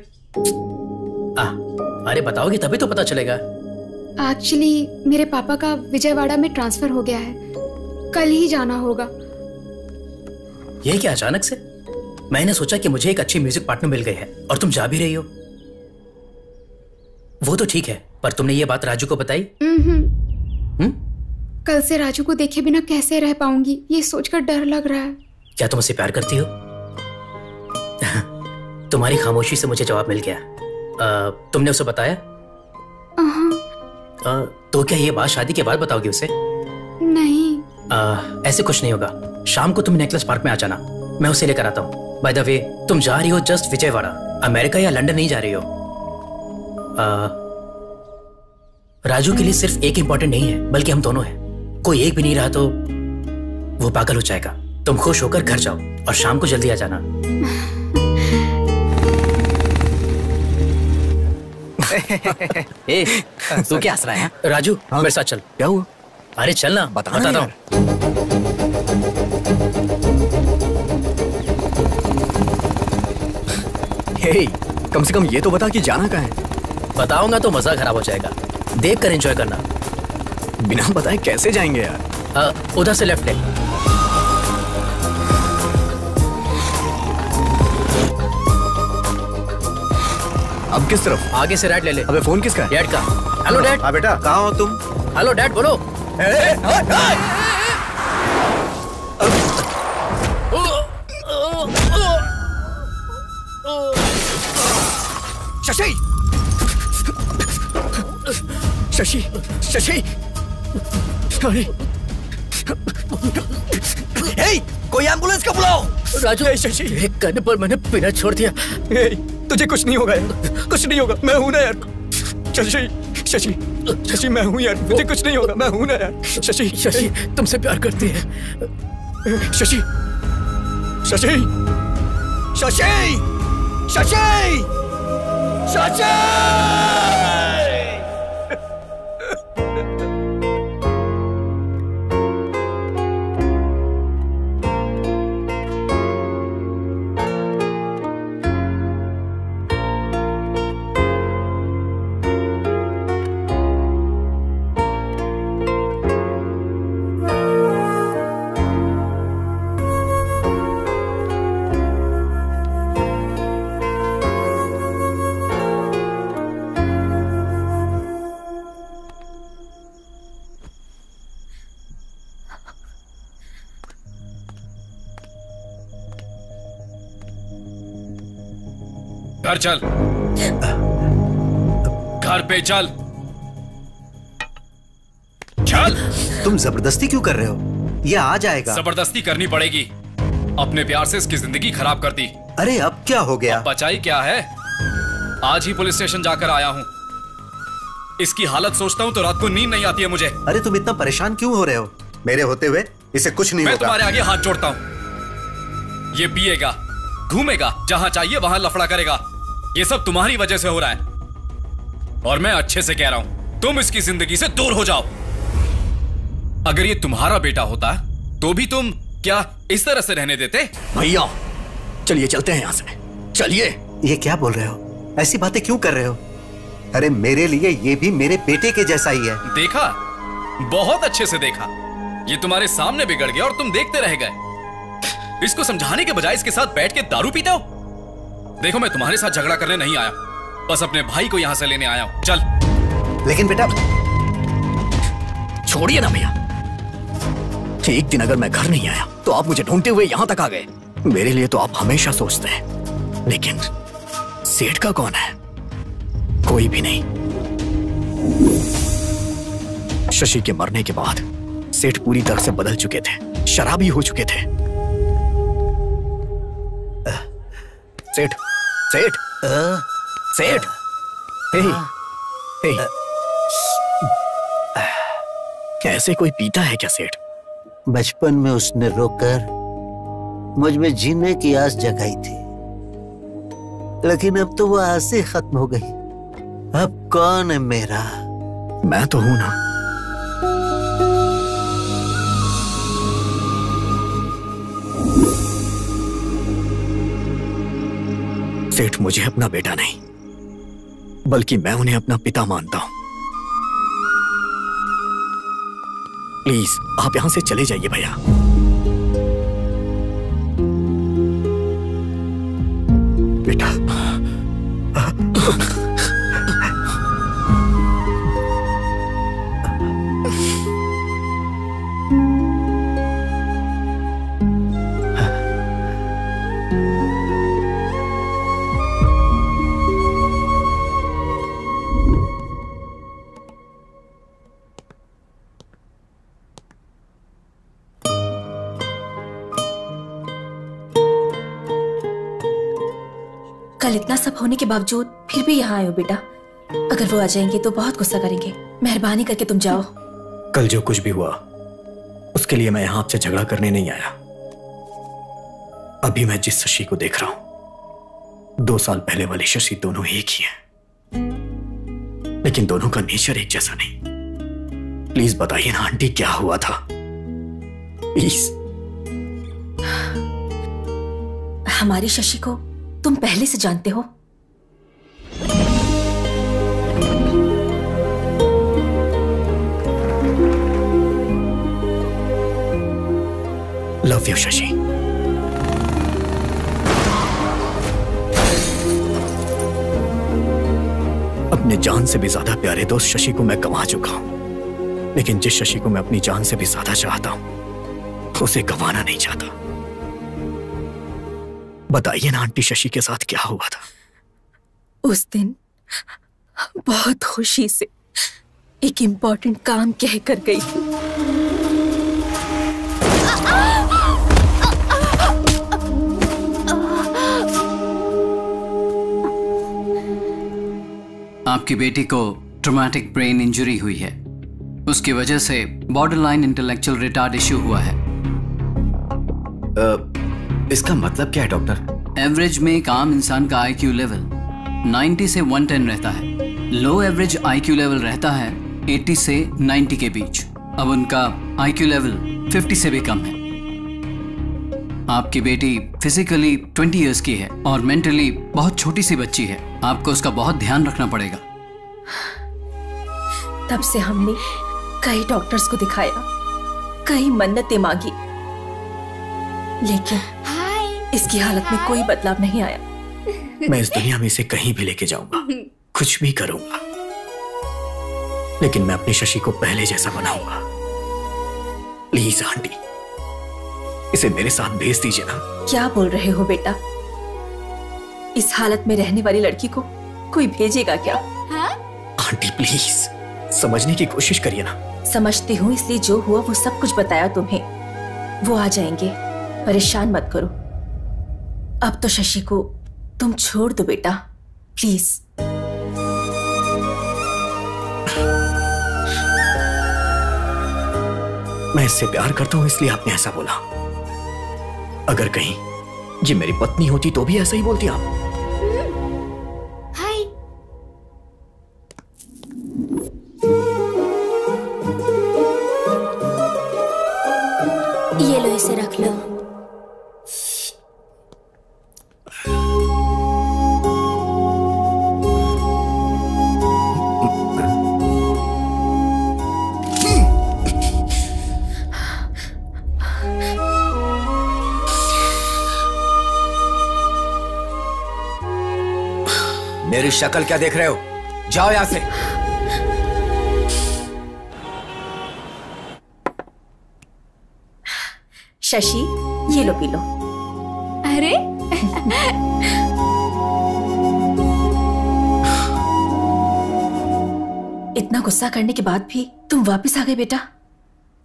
Speaker 15: अरे बताओगी तभी तो पता चलेगा।
Speaker 16: एक्चुअली मेरे पापा का विजयवाड़ा में ट्रांसफर हो गया है, कल ही जाना होगा।
Speaker 15: ये क्या अचानक से? मैंने सोचा कि मुझे एक अच्छी म्यूजिक पार्टनर मिल गई है और तुम जा भी रही हो। वो तो ठीक है, पर तुमने ये बात राजू को बताई?
Speaker 16: कल से राजू को देखे बिना कैसे रह पाऊंगी, ये सोचकर डर लग रहा है।
Speaker 15: क्या तुम उससे प्यार करती हो? तुम्हारी खामोशी से मुझे जवाब मिल गया। तुमने उसे बताया? तो क्या ये बात शादी के बाद बताओगी उसे?
Speaker 16: नहीं।
Speaker 15: ऐसे कुछ नहीं होगा। शाम को तुम नेकलेस पार्क में आ जाना, मैं उसे लेकर आता हूँ। बाय द वे, तुम जा रही हो जस्ट विजयवाड़ा, अमेरिका या लंदन नहीं जा रही हो। राजू के लिए सिर्फ एक इंपॉर्टेंट नहीं है, बल्कि हम दोनों हैं। कोई एक भी नहीं रहा तो वो पागल हो जाएगा। तुम खुश होकर घर जाओ और शाम को जल्दी आ जाना।
Speaker 17: तू क्या हंस रहा है?
Speaker 15: राजू, मेरे साथ चल।
Speaker 6: क्या हुआ?
Speaker 15: अरे चल ना, बताता हूँ।
Speaker 6: कम से कम ये तो बता कि जाना कहाँ है।
Speaker 15: बताऊंगा तो मजा खराब हो जाएगा, देख कर एंजॉय करना।
Speaker 6: बिना बताए कैसे जाएंगे यार?
Speaker 15: उधर से लेफ्ट ले।
Speaker 6: अब किस तरफ?
Speaker 15: आगे से राइट ले ले।
Speaker 6: अबे फोन किसका है?
Speaker 15: डैड का। Hello dad.
Speaker 4: हाँ बेटा, कहाँ हो तुम?
Speaker 15: हेलो डैड, बोलो।
Speaker 6: शशि, शशि, शशि, अरे कोई एम्बुलेंस का बुलाओ।
Speaker 15: राजू, शशि, एक करने पर मैंने बिना छोड़ दिया।
Speaker 6: तुझे कुछ नहीं होगा यार, कुछ नहीं होगा, मैं हूं ना यार। शशि, शशि, शशि, मैं हूं यार, मुझे कुछ नहीं होगा, मैं हूं ना यार। शशि,
Speaker 15: शशि, तुमसे प्यार करती है।
Speaker 6: शशि, शशि, शशि, शशि, शशि।
Speaker 7: घर चल, घर पे चल, चल।
Speaker 4: तुम जबरदस्ती क्यों कर रहे हो? ये आ जाएगा।
Speaker 7: जबरदस्ती करनी पड़ेगी। अपने प्यार से इसकी जिंदगी खराब कर दी।
Speaker 4: अरे अब क्या हो गया?
Speaker 7: बचाई क्या है? आज ही पुलिस स्टेशन जाकर आया हूँ। इसकी हालत सोचता हूँ तो रात को नींद नहीं आती है मुझे।
Speaker 4: अरे तुम इतना परेशान क्यों हो रहे हो? मेरे होते हुए इसे कुछ नहीं होगा।
Speaker 7: मैं तुम्हारे आगे हाथ जोड़ता हूँ। ये पिएगा, घूमेगा, जहां चाहिए वहां लफड़ा करेगा। ये सब तुम्हारी वजह से हो रहा है और मैं अच्छे से कह रहा हूं, तुम इसकी जिंदगी से दूर हो जाओ। अगर ये तुम्हारा बेटा होता तो भी तुम क्या इस तरह से रहने देते?
Speaker 6: भैया चलिए चलते हैं यहां से, चलिए।
Speaker 4: ये क्या बोल रहे हो? ऐसी बातें क्यों कर रहे हो? अरे मेरे लिए ये भी मेरे बेटे के जैसा ही है।
Speaker 7: देखा, बहुत अच्छे से देखा। ये तुम्हारे सामने बिगड़ गया और तुम देखते रह गए। इसको समझाने के बजाय इसके साथ बैठ के दारू पीते हो। देखो, मैं तुम्हारे साथ झगड़ा करने नहीं आया, बस अपने भाई को यहां से लेने आया हूं। चल।
Speaker 4: लेकिन बेटा,
Speaker 6: छोड़िए ना भैया। एक दिन अगर मैं घर नहीं आया तो आप मुझे ढूंढते हुए यहां तक आ गए। मेरे लिए तो आप हमेशा सोचते हैं, लेकिन सेठ का कौन है? कोई भी नहीं। शशि के मरने के बाद सेठ पूरी तरह से बदल चुके थे, शराबी हो चुके थे। सेठ, सेठ, सेठ, ऐसे कोई पीता है क्या सेठ?
Speaker 19: बचपन में उसने रोकर मुझ में जीने की आस जगाई थी, लेकिन अब तो वो आस ही खत्म हो गई। अब कौन है मेरा?
Speaker 6: मैं तो हूं ना। सेठ मुझे अपना बेटा नहीं, बल्कि मैं उन्हें अपना पिता मानता हूं। प्लीज आप यहां से चले जाइए भैया। बेटा,
Speaker 5: कल इतना सब होने के बावजूद फिर भी यहाँ आए हो बेटा। अगर वो आ जाएंगे तो बहुत गुस्सा करेंगे। मेहरबानी करके तुम जाओ।
Speaker 6: कल जो कुछ भी हुआ उसके लिए मैं यहां आपसे झगड़ा करने नहीं आया। अभी मैं जिस शशि को देख रहा हूं 2 साल पहले वाली शशि दोनों एक ही हैं, लेकिन दोनों का नेचर एक जैसा नहीं। प्लीज बताइए ना आंटी क्या हुआ था, प्लीज।
Speaker 5: हमारी शशि को तुम पहले से जानते हो।
Speaker 6: Love you Shashi. अपने जान से भी ज्यादा प्यारे दोस्त शशि को मैं गंवा चुका हूं, लेकिन जिस शशि को मैं अपनी जान से भी ज्यादा चाहता हूं उसे गंवाना नहीं चाहता। बताइए ना आंटी शशि के साथ क्या हुआ था?
Speaker 5: उस दिन बहुत खुशी से एक इम्पोर्टेंट काम कह कर गई थी।
Speaker 13: आपकी बेटी को ट्रॉमेटिक ब्रेन इंजरी हुई है। उसकी वजह से बॉर्डरलाइन इंटेलेक्चुअल रिटार्ड इश्यू हुआ है।
Speaker 12: इसका मतलब क्या है डॉक्टर?
Speaker 13: एवरेज में एक आम इंसान का आईक्यू लेवल 90 से 110 रहता है। लो एवरेज आईक्यू लेवल रहता है 80 से 90 के बीच। अब उनका आईक्यू लेवल 50 से भी कम है। आपकी बेटी फिजिकली 20 इयर्स की है और मेंटली बहुत छोटी सी बच्ची है। आपको उसका बहुत ध्यान रखना पड़ेगा।
Speaker 5: तब से हमने कई डॉक्टर्स को दिखाया, कई मन्नतें मांगी, लेकिन इसकी हालत में कोई बदलाव नहीं आया।
Speaker 6: मैं इस दुनिया में इसे कहीं भी लेके जाऊंगा, कुछ भी करूंगा, लेकिन मैं अपनी शशि को पहले जैसा बनाऊंगा। प्लीज आंटी, इसे मेरे साथ भेज दीजिए ना।
Speaker 5: क्या बोल रहे हो बेटा? इस हालत में रहने वाली लड़की को कोई भेजेगा क्या?
Speaker 6: आंटी प्लीज समझने की कोशिश करिए ना।
Speaker 5: समझती हूँ, इसलिए जो हुआ वो सब कुछ बताया तुम्हें। वो आ जाएंगे, परेशान मत करो। अब तो शशि को तुम छोड़ दो बेटा, प्लीज।
Speaker 6: मैं इससे प्यार करता हूं इसलिए आपने ऐसा बोला। अगर कहीं ये मेरी पत्नी होती तो भी ऐसा ही बोलती आप।
Speaker 16: हाय।
Speaker 11: ये लो, इसे रख लो।
Speaker 12: मेरी शक्ल क्या देख रहे हो? जाओ यहां से।
Speaker 5: शशि, ये लो, पी लो।
Speaker 16: अरे
Speaker 5: इतना गुस्सा करने के बाद भी तुम वापस आ गए बेटा।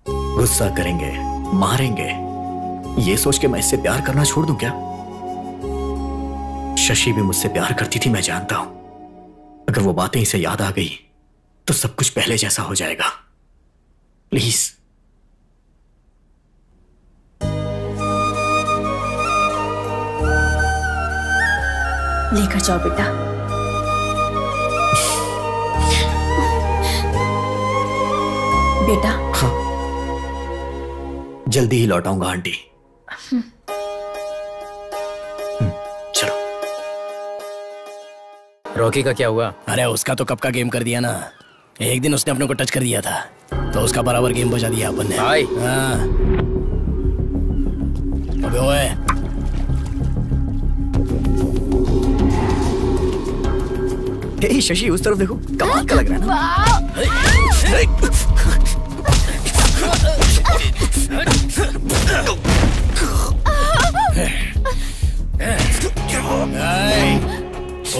Speaker 6: गुस्सा करेंगे, मारेंगे, ये सोच के मैं इससे प्यार करना छोड़ दूं क्या? शशि भी मुझसे प्यार करती थी, मैं जानता हूं। अगर वो बातें इसे याद आ गई तो सब कुछ पहले जैसा हो जाएगा। प्लीज।
Speaker 5: लेकर जाओ बेटा। बेटा।
Speaker 6: हाँ, जल्दी ही लौट आऊंगा आंटी। चलो।
Speaker 17: रॉकी का क्या हुआ? अरे उसका तो कब का गेम कर दिया ना। एक दिन उसने अपने को टच कर दिया था तो उसका बराबर गेम बजा दिया अपन ने। हाँ। अबे ओए,
Speaker 6: हे शशि, उस तरफ देखो, कमाल का लग रहा है
Speaker 17: ना।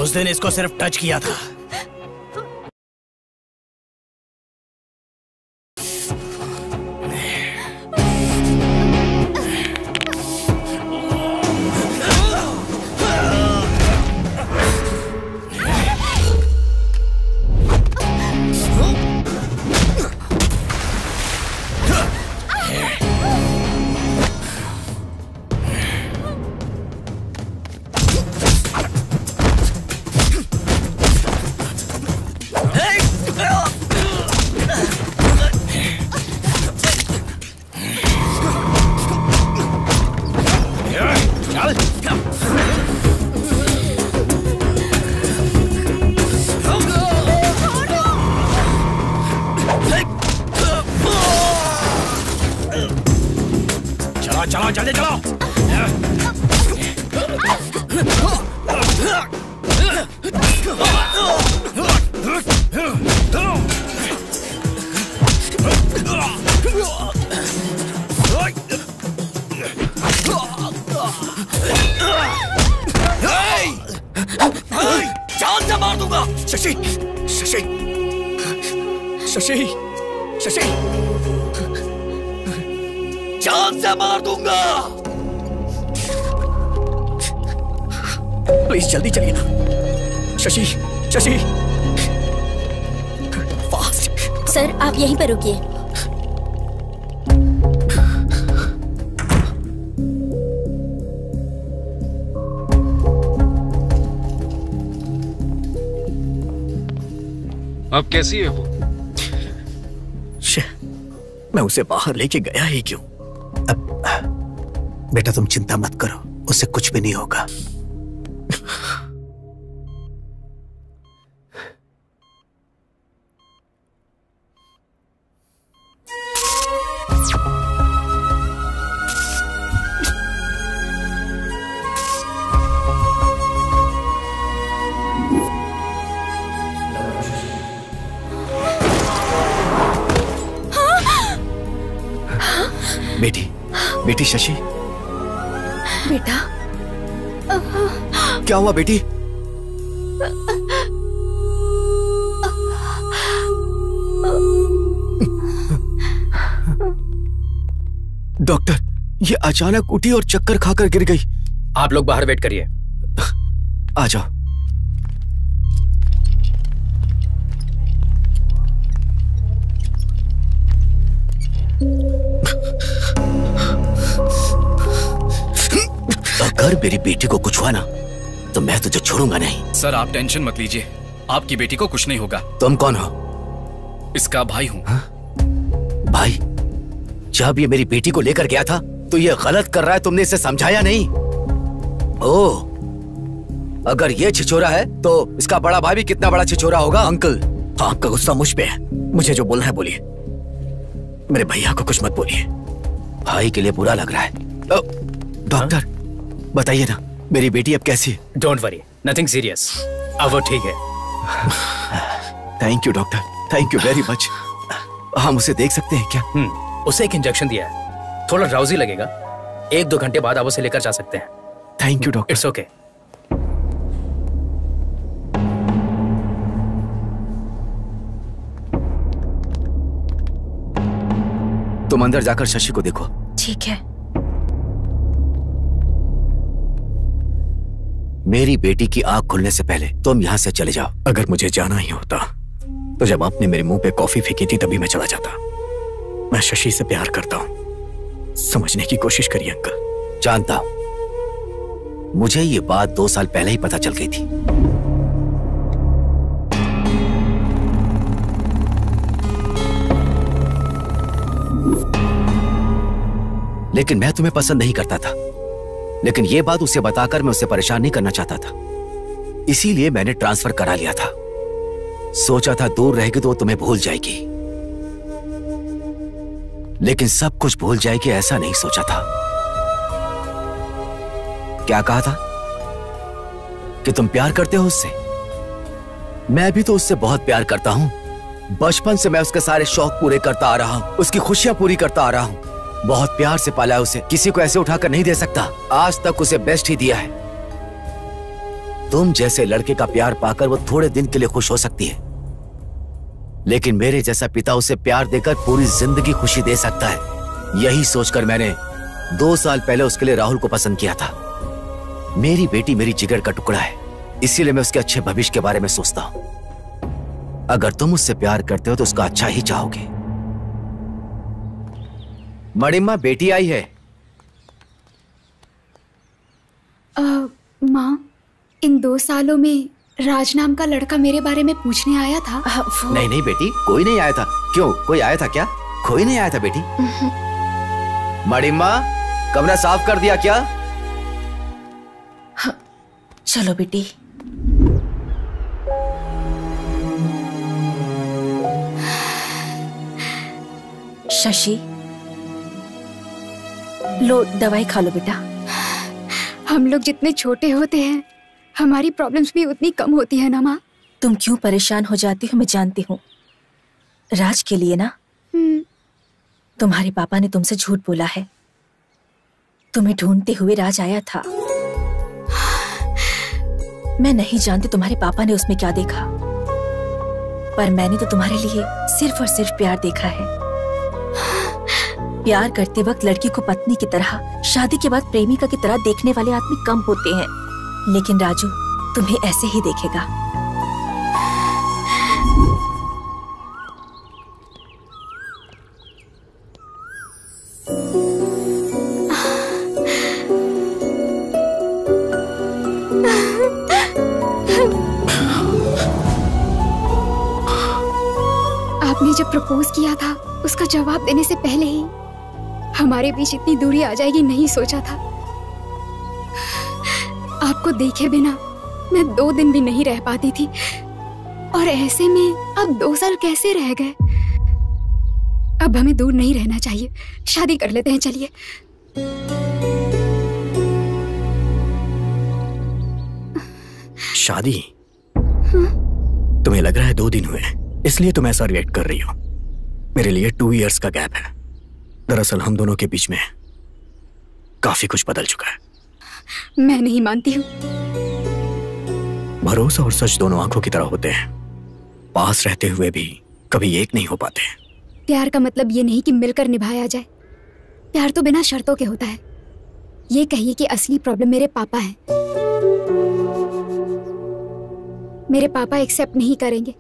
Speaker 17: उस दिन इसको सिर्फ टच किया था।
Speaker 6: शशि शशि शशि शशि जान से मार दूंगा। प्लीज जल्दी चलिए ना। शशि शशि फास्ट।
Speaker 11: सर आप यहीं पर रुकिए।
Speaker 7: अब कैसी है वो?
Speaker 6: मैं उसे बाहर लेके गया ही क्यों?
Speaker 19: बेटा तुम चिंता मत करो, उसे कुछ भी नहीं होगा।
Speaker 6: बेटी बेटी शशि
Speaker 5: बेटा
Speaker 6: क्या हुआ बेटी? डॉक्टर ये अचानक उठी और चक्कर खाकर गिर गई।
Speaker 15: आप लोग बाहर वेट करिए।
Speaker 6: आ जाओ। अगर मेरी बेटी को कुछ हुआ ना तो मैं तुझे छोड़ूंगा नहीं।
Speaker 7: सर आप टेंशन मत लीजिए, आपकी बेटी को कुछ नहीं होगा।
Speaker 6: तुम कौन हो?
Speaker 7: इसका भाई हूं।
Speaker 6: भाई? जब ये मेरी बेटी को लेकर गया था तो ये गलत कर रहा है, तुमने इसे समझाया नहीं? ओह, अगर ये छिछोरा है तो इसका बड़ा भाई भी कितना बड़ा छिछोरा होगा। अंकल आपका गुस्सा मुझ पे है, मुझे जो बोलना है बोलिए। मेरे भैया को कुछ मत बोलिए, भाई के लिए बुरा लग रहा है। डॉक्टर बताइए ना, मेरी बेटी अब कैसी है?
Speaker 15: डोंट वरी, नथिंग सीरियस, अब वो ठीक है।
Speaker 6: Thank you doctor, thank you very much. हम उसे देख सकते हैं क्या?
Speaker 15: उसे एक इंजेक्शन दिया है, थोड़ा ड्राउजी लगेगा, 1-2 घंटे बाद आप उसे लेकर जा सकते हैं।
Speaker 6: Thank you doctor.
Speaker 15: It's okay.
Speaker 6: तुम अंदर जाकर शशि को देखो।
Speaker 5: ठीक है।
Speaker 6: मेरी बेटी की आंख खुलने से पहले तुम यहाँ से चले जाओ। अगर मुझे जाना ही होता तो जब आपने मेरे मुंह पे कॉफी फेंकी थी तभी मैं चला जाता। मैं शशि से प्यार करता हूँ, समझने की कोशिश करिए अंकल। जानता हूं, मुझे ये बात 2 साल पहले ही पता चल गई थी। लेकिन मैं तुम्हें पसंद नहीं करता था, लेकिन यह बात उसे बताकर मैं उसे परेशान नहीं करना चाहता था, इसीलिए मैंने ट्रांसफर करा लिया था। सोचा था दूर रहेगी तो वो तुम्हें भूल जाएगी, लेकिन सब कुछ भूल जाएगी ऐसा नहीं सोचा था। क्या कहा था कि तुम प्यार करते हो उससे? मैं भी तो उससे बहुत प्यार करता हूं। बचपन से मैं उसके सारे शौक पूरे करता आ रहा हूं, उसकी खुशियां पूरी करता आ रहा हूं। बहुत प्यार से पाला है उसे, किसी को ऐसे उठाकर नहीं दे सकता। आज तक उसे बेस्ट ही दिया है। तुम जैसे लड़के का प्यार पाकर वो थोड़े दिन के लिए खुश हो सकती है, लेकिन मेरे जैसा पिता उसे प्यार देकर पूरी जिंदगी खुशी दे सकता है। यही सोचकर मैंने 2 साल पहले उसके लिए राहुल को पसंद किया था। मेरी बेटी मेरी जिगर का टुकड़ा है, इसीलिए मैं उसके अच्छे भविष्य के बारे में सोचता हूं। अगर तुम उससे प्यार करते हो तो उसका अच्छा ही चाहोगे। मणिम्मा बेटी आई है।
Speaker 16: माँ, इन 2 सालों में राज नाम का लड़का मेरे बारे में पूछने आया था।
Speaker 6: नहीं नहीं बेटी, कोई नहीं आया था। क्यों, कोई आया था क्या? कोई नहीं आया था बेटी। मणिम्मा कमरा साफ कर दिया क्या?
Speaker 5: हाँ, चलो बेटी। शशि लो दवाई खा लो बेटा।
Speaker 16: हम लोग जितने छोटे होते हैं हमारी प्रॉब्लम्स भी उतनी कम होती है ना माँ।
Speaker 5: तुम क्यों परेशान हो जाती हो मैं जानती हूँ। राज के लिए ना। तुम्हारे पापा ने तुमसे झूठ बोला है। तुम्हें ढूंढते हुए राज आया था। मैं नहीं जानती तुम्हारे पापा ने उसमें क्या देखा, पर मैंने तो तुम्हारे लिए सिर्फ और सिर्फ प्यार देखा है। प्यार करते वक्त लड़की को पत्नी की तरह, शादी के बाद प्रेमिका की तरह देखने वाले आदमी कम होते हैं, लेकिन राजू तुम्हें ऐसे ही देखेगा।
Speaker 16: आपने जब प्रपोज किया था, उसका जवाब देने से पहले ही हमारे बीच इतनी दूरी आ जाएगी नहीं सोचा था। आपको देखे बिना मैं 2 दिन भी नहीं रह पाती थी, और ऐसे में अब 2 साल कैसे रह गए। अब हमें दूर नहीं रहना चाहिए, शादी कर लेते हैं, चलिए।
Speaker 6: शादी? तुम्हें लग रहा है 2 दिन हुए, इसलिए तुम ऐसा रिएक्ट कर रही हो। मेरे लिए 2 इयर्स का गैप है। दरअसल हम दोनों के बीच में काफी कुछ बदल चुका है।
Speaker 16: मैं नहीं मानती हूँ।
Speaker 6: भरोसा और सच दोनों आंखों की तरह होते हैं, पास रहते हुए भी कभी एक नहीं हो पाते।
Speaker 16: प्यार का मतलब ये नहीं कि मिलकर निभाया जाए। प्यार तो बिना शर्तों के होता है। ये कहिए कि असली प्रॉब्लम मेरे पापा है। मेरे पापा एक्सेप्ट नहीं करेंगे।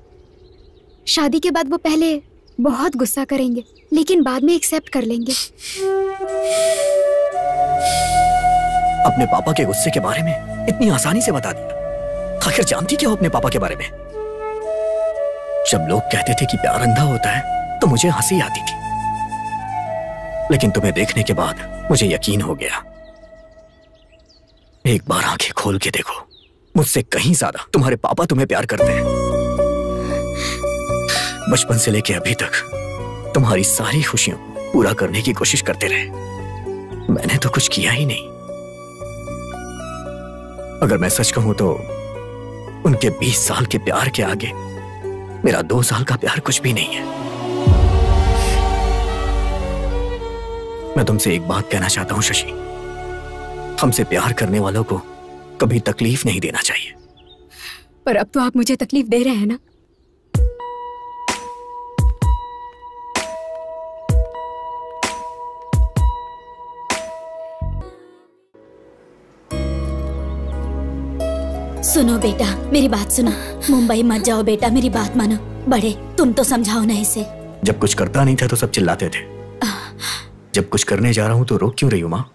Speaker 16: शादी के बाद वो पहले बहुत गुस्सा करेंगे, लेकिन बाद में एक्सेप्ट कर लेंगे।
Speaker 6: अपने पापा के गुस्से के बारे में इतनी आसानी से बता दिया। आखिर जानती क्या हो अपने पापा के बारे में? जब लोग कहते थे कि प्यार अंधा होता है तो मुझे हंसी आती थी, लेकिन तुम्हें देखने के बाद मुझे यकीन हो गया। एक बार आंखें खोल के देखो, मुझसे कहीं ज्यादा तुम्हारे पापा तुम्हें प्यार करते हैं। बचपन से लेके अभी तक तुम्हारी सारी खुशियों पूरा करने की कोशिश करते रहे। मैंने तो कुछ किया ही नहीं। अगर मैं सच कहूं तो उनके 20 साल के प्यार के आगे मेरा 2 साल का प्यार कुछ भी नहीं है। मैं तुमसे एक बात कहना चाहता हूं शशि, हमसे प्यार करने वालों को कभी तकलीफ नहीं देना चाहिए।
Speaker 16: पर अब तो आप मुझे तकलीफ दे रहे हैं ना।
Speaker 11: सुनो बेटा, मेरी बात सुनो। मुंबई मत जाओ बेटा, मेरी बात मानो। बड़े, तुम तो समझाओ ना इसे।
Speaker 6: जब कुछ करता नहीं था तो सब चिल्लाते थे। जब कुछ करने जा रहा हूं तो रोक क्यों रही हो माँ?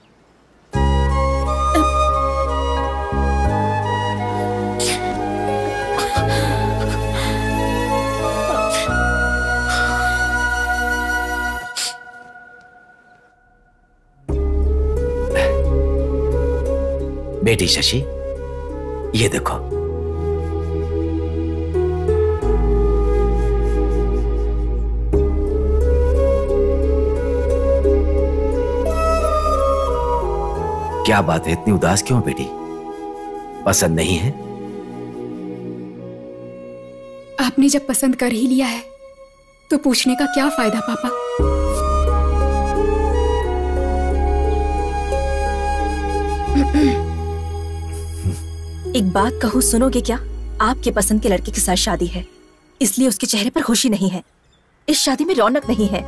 Speaker 15: बेटी शशि, ये देखो। क्या बात है, इतनी उदास क्यों बेटी? पसंद नहीं है?
Speaker 16: आपने जब पसंद कर ही लिया है तो पूछने का क्या फायदा पापा।
Speaker 5: एक बात कहूँ, सुनोगे क्या? आपके पसंद के लड़के के साथ शादी है, इसलिए उसके चेहरे पर खुशी नहीं है। इस शादी में रौनक नहीं है।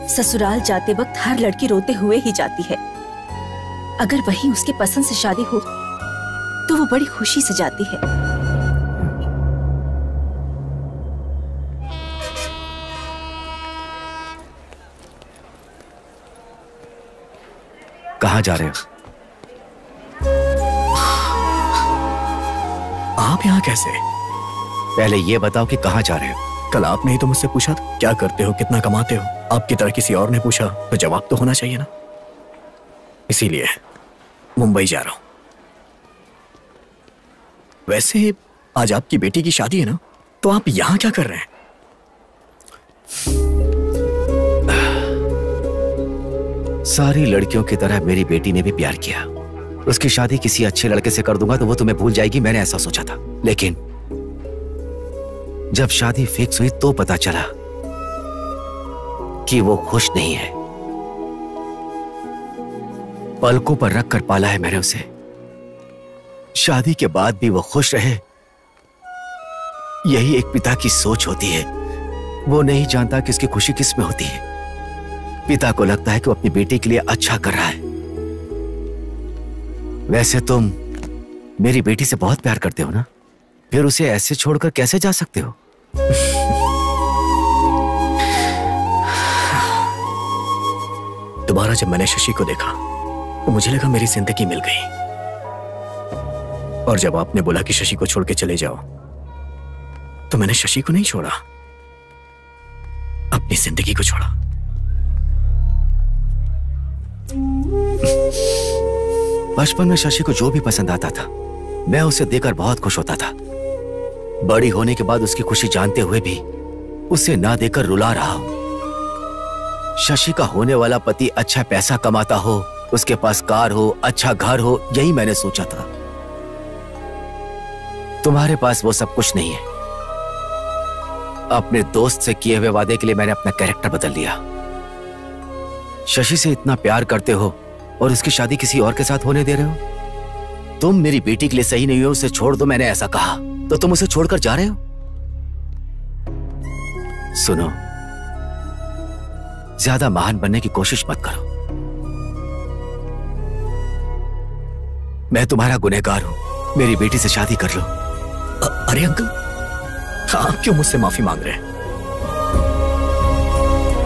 Speaker 5: ससुराल जाते वक्त हर लड़की रोते हुए ही जाती है। अगर वही उसके पसंद से शादी हो तो वो बड़ी खुशी से जाती है।
Speaker 15: कहाँ जा रहे हो?
Speaker 6: आप यहाँ कैसे?
Speaker 15: पहले ये बताओ कि कहाँ जा रहे हो?
Speaker 6: कल आपने ही तो मुझसे पूछा था क्या करते हो, कितना कमाते हो। आपकी तरह किसी और ने पूछा तो जवाब तो होना चाहिए ना। इसीलिए मुंबई जा रहा हूं। वैसे आज आपकी बेटी की शादी है ना, तो आप यहां क्या कर रहे हैं?
Speaker 15: सारी लड़कियों की तरह मेरी बेटी ने भी प्यार किया। उसकी शादी किसी अच्छे लड़के से कर दूंगा तो वो तुम्हें भूल जाएगी, मैंने ऐसा सोचा था। लेकिन जब शादी फिक्स हुई तो पता चला कि वो खुश नहीं है। पलकों पर रख कर पाला है मैंने उसे। शादी के बाद भी वो खुश रहे
Speaker 19: यही एक पिता की सोच होती है। वो नहीं जानता कि इसकी खुशी किस में होती है। पिता को लगता है कि वो अपनी बेटी के लिए अच्छा कर रहा है। वैसे तुम मेरी बेटी से बहुत प्यार करते हो ना, फिर उसे ऐसे छोड़कर कैसे जा सकते हो?
Speaker 6: दोबारा जब मैंने शशि को देखा तो मुझे लगा मेरी जिंदगी मिल गई। और जब आपने बोला कि शशि को छोड़ के चले जाओ, तो मैंने शशि को नहीं छोड़ा, अपनी जिंदगी को छोड़ा।
Speaker 19: बचपन में शशि को जो भी पसंद आता था मैं उसे देकर बहुत खुश होता था। बड़ी होने के बाद उसकी खुशी जानते हुए भी उसे ना देकर रुला रहा हूं। शशि का होने वाला पति अच्छा पैसा कमाता हो, उसके पास कार हो, अच्छा घर हो, यही मैंने सोचा था। तुम्हारे पास वो सब कुछ नहीं है। अपने दोस्त से किए हुए वादे के लिए मैंने अपना कैरेक्टर बदल लिया। शशि से इतना प्यार करते हो और उसकी शादी किसी और के साथ होने दे रहे हो। तुम मेरी बेटी के लिए सही नहीं हो, उसे छोड़ दो, मैंने ऐसा कहा तो तुम उसे छोड़कर जा रहे हो। सुनो, ज्यादा महान बनने की कोशिश मत करो। मैं तुम्हारा गुनहगार हूं, मेरी बेटी से शादी कर लो।
Speaker 6: अरे अंकल, आप क्यों मुझसे माफी मांग रहे हैं?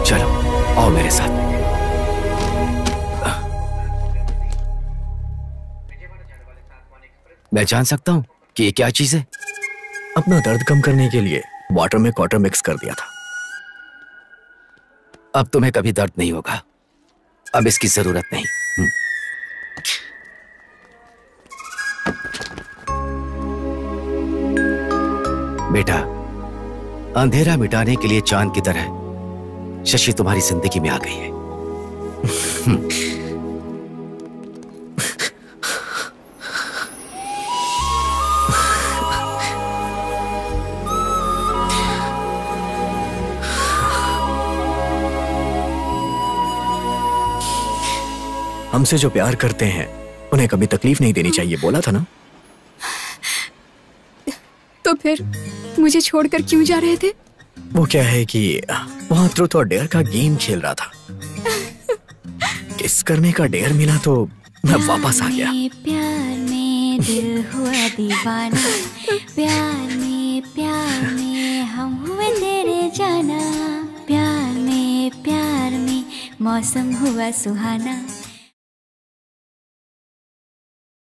Speaker 19: चलो आओ मेरे साथ। मैं जान सकता हूं कि ये क्या चीज है?
Speaker 6: अपना दर्द कम करने के लिए वाटर में क्वार्टर मिक्स कर दिया था।
Speaker 19: अब तुम्हें कभी दर्द नहीं होगा, अब इसकी जरूरत नहीं। बेटा, अंधेरा मिटाने के लिए चांद की तरह शशि तुम्हारी जिंदगी में आ गई है।
Speaker 6: हमसे जो प्यार करते हैं उन्हें कभी तकलीफ नहीं देनी चाहिए, बोला था ना।
Speaker 16: तो फिर मुझे छोड़कर क्यों जा रहे थे?
Speaker 6: वो क्या है कि वहां ट्रूथ और डेयर का गेम खेल रहा था। किस करने का डेयर मिला तो मैं वापस आ गया।
Speaker 20: प्यार में दिल हुआ दीवाना, प्यार में हम हुए तेरे जाना, प्यार में मौसम हुआ सुहाना।